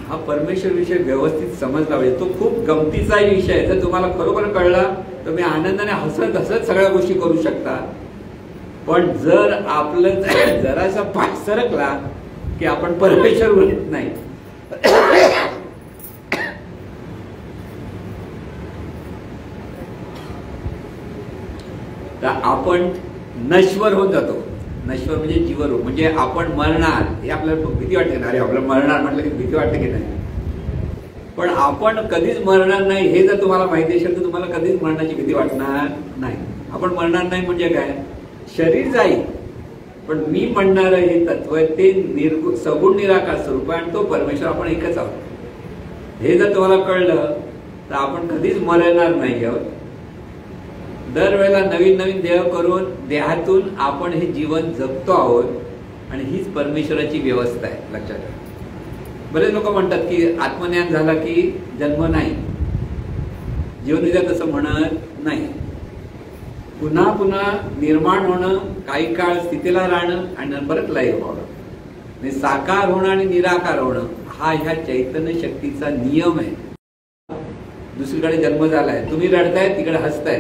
हा परमेश्वर विषय व्यवस्थित समजला पाहिजे. तो खूप गमतीचाही विषय आहे. जर तुम्हाला खरोखर कळला तर मी आनंदाने हसत हसत सगळ्या गोष्टी करू शकता. पण जर आपलं जरासा पाय सरकला की आपण परमेश्वर बोलत नाही. तर आपण नश्वर होत जातो. नश्वर म्हणजे जीवरूप, म्हणजे आपण मरणार हे आपल्याला भीती वाटते ना. अरे आपल्याला मरणार म्हटलं की भीती वाटते की नाही. पण आपण कधीच मरणार नाही हे जर तुम्हाला माहिती असेल तर तुम्हाला कधीच मरणाची भीती वाटणार नाही. आपण मरणार नाही म्हणजे काय, शरीर जाईल पण मी म्हणणार हे तत्व आहे ते सगुण निराकार स्वरूप आहे आणि तो परमेश्वर आपण एकच आहोत. हे जर तुम्हाला कळलं तर आपण कधीच मरणार नाही आहोत. दरवेळेला नवीन नवीन देह करून देहातून आपण हे जीवन जगतो आहोत आणि हीच परमेश्वराची व्यवस्था आहे. लक्षात ठेवा. बरेच लोक म्हणतात की आत्मज्ञान झाला की जन्म नाही. जीवनविद्या तसं म्हणत नाही. पुन्हा पुन्हा निर्माण होणं, काही काळ स्थितीला राहणं आणि परत लय होणं, साकार होणं आणि निराकार होणं हा ह्या चैतन्य शक्तीचा नियम आहे. दुसरीकडे जन्म झालाय, तुम्ही रडताय तिकडे हसताय,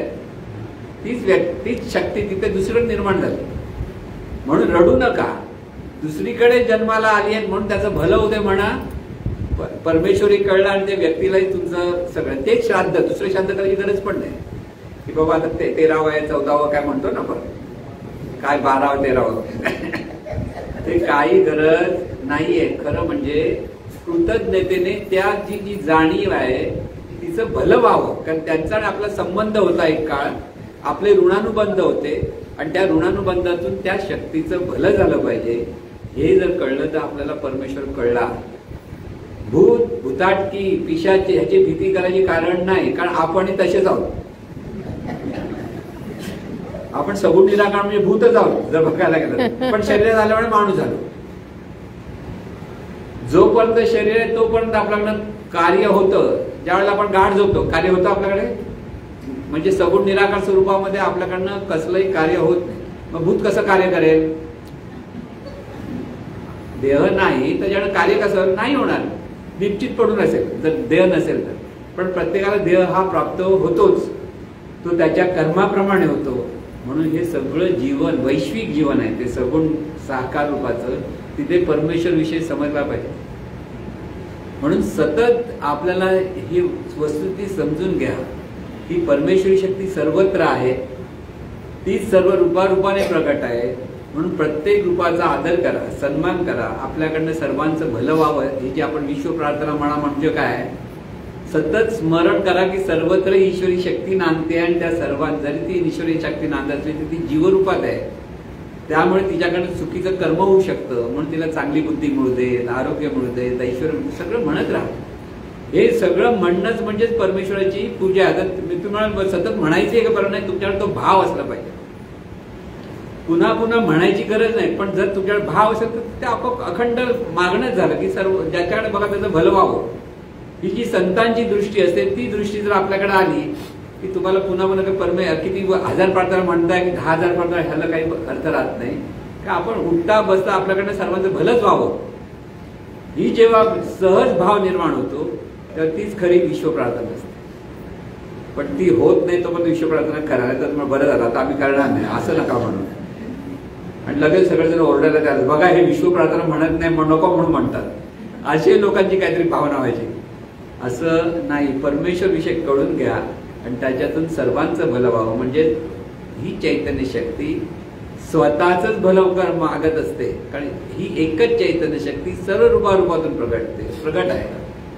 तीच शक्ती तिथे दुसरीकडे निर्माण झाली. म्हणून रडू नका. दुसरीकडे जन्माला आली आहे म्हणून त्याचं भलं होते म्हणा परमेश्वरी कळलं आणि ते व्यक्तीलाही तुमचं सगळं ते श्राद्ध, दुसरं श्राद्ध करायची गरज पण नाही की बाबा आता 13वं आहे 14वं काय म्हणतो ना आपण, काय 12वं 13वं ते काही गरज नाहीये. खरं म्हणजे कृतज्ञतेने त्या जी जाणीव आहे तिचं भलं व्हावं, कारण त्यांचा आपला संबंध होता एक काळ, आपले ऋणानुबंध होते आणि त्या ऋणानुबंधातून त्या शक्तीचं भलं झालं पाहिजे. हे जर कळलं तर आपल्याला परमेश्वर कळला. भूत, भूताटकी, पिशाची ह्याची भीती करायची कारण नाही, कारण आपणही तसेच आहोत. आपण सगुण निराकार म्हणजे भूतच आहोत जर बघायला गेलं, पण शरीरात आल्यामुळे माणूस झालो. जोपर्यंत शरीर आहे तोपर्यंत आपल्याकडं कार्य होतं. ज्यावेळेला आपण गाढ झोपतो कार्य होतं आपल्याकडे, म्हणजे सगुण निराकार स्वरूपामध्ये आपल्याकडनं कसलंही कार्य होत नाही. मग भूत कसं कार्य करेल? देह नाही त्याच्यानं कार्य कसं नाही होणार, निश्चित पडून असेल जर देह नसेल तर. पण प्रत्येकाला देह हा प्राप्त होतोच, तो त्याच्या कर्माप्रमाणे होतो. म्हणून हे सगळं जीवन वैश्विक जीवन आहे, ते सगुण साकार रूपाचं, तिथे परमेश्वर विषय समजला पाहिजे. म्हणून सतत आपल्याला ही वस्तुस्थिती समजून घ्या की परमेश्वरी शक्ती सर्वत्र आहे, ती सर्व रूपारूपाने प्रकट आहे. म्हणून प्रत्येक रूपाचा आदर करा, सन्मान करा, आपल्याकडनं सर्वांचं भलं व्हावं. ही जी आपण विश्व प्रार्थना म्हणा म्हणजे काय, सतत स्मरण करा की सर्वत्र ईश्वरी शक्ती नांदते आणि त्या सर्वांत जरी ती ईश्वरी शक्ती नांदत असली तर ती जीवरूपात आहे. त्यामुळे तिच्याकडे चुकीचं कर्म होऊ शकतं, म्हणून तिला चांगली बुद्धी मिळू दे, आरोग्य मिळू दे, ऐश्वर सगळं म्हणत राहा. हे सगळं म्हणणंच म्हणजेच परमेश्वराची पूजा. आता मी तुम्हाला सतत म्हणायची का बरं नाही, तुमच्याकडे तो भाव असला पाहिजे. पुन्हा पुन्हा म्हणायची गरज नाही, पण जर तुमच्याकडे भाव असेल तर ते आपोआप अखंड मागणंच झालं की सर्व ज्याच्याकडे बघा त्याचं भलं व्हावं. ही जी संतांची दृष्टी असते ती दृष्टी जर आपल्याकडे आली की तुम्हाला पुन्हा पुन्हा किती 1000 प्रार्थना म्हणताय की 10,000 प्रार्थना, ह्याला काही अर्थ राहत नाही. का आपण उठता बसता आपल्याकडनं सर्वांचं भलंच व्हावं, ही जेव्हा सहज भाव निर्माण होतो तेव्हा तीच खरी विश्व प्रार्थना असते. पण ती होत नाही तो पण विश्व प्रार्थना करायला तर मग बरं झालं आता आम्ही करणार नाही असं नका म्हणून. आणि लगेच सगळेजण ओरडायला त्याला बघा हे विश्व प्रार्थना म्हणत नाही नको म्हणून म्हणतात, असे लोकांची काहीतरी भावना व्हायची. असं नाही, परमेश्वर विषय कळून घ्या आणि त्याच्यातून सर्वांचं भलं व्हावं. म्हणजे ही चैतन्य शक्ती स्वतःच भलं मागत असते, कारण ही एकच चैतन्य शक्ती सर्व रूपारूपातून प्रगट आहे.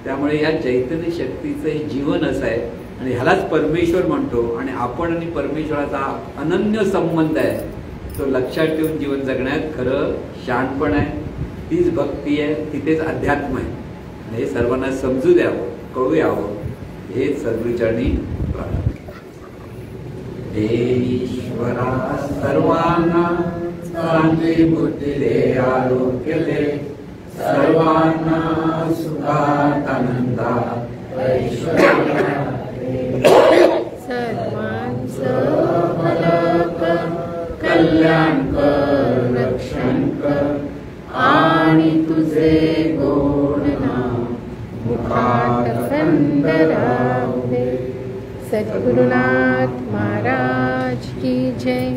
त्यामुळे या चैतन्य शक्तीचं हे जीवन असं आहे आणि ह्यालाच परमेश्वर म्हणतो. आणि आपण आणि परमेश्वराचा अनन्य संबंध आहे, तो लक्षात ठेवून जीवन जगण्यात खरं शहाणपण आहे, तीच भक्ती आहे, तिथेच अध्यात्म आहे. हे सर्वांना समजू द्यावं, कळू यावं, हे सद्गुरूचरणी प्रार्थना. हे ईश्वरा सर्वांना चांगली बुद्धी दे, आरोग्य दे, सर्वांना सुखात आनंदात ऐश्वर्यात सर्वांचं भलं कर, कल्याण कर, रक्षण कर आणि तुझे गोड नाम मुखात अखंड राहू दे. सद्गुरुनाथ महाराज की जय.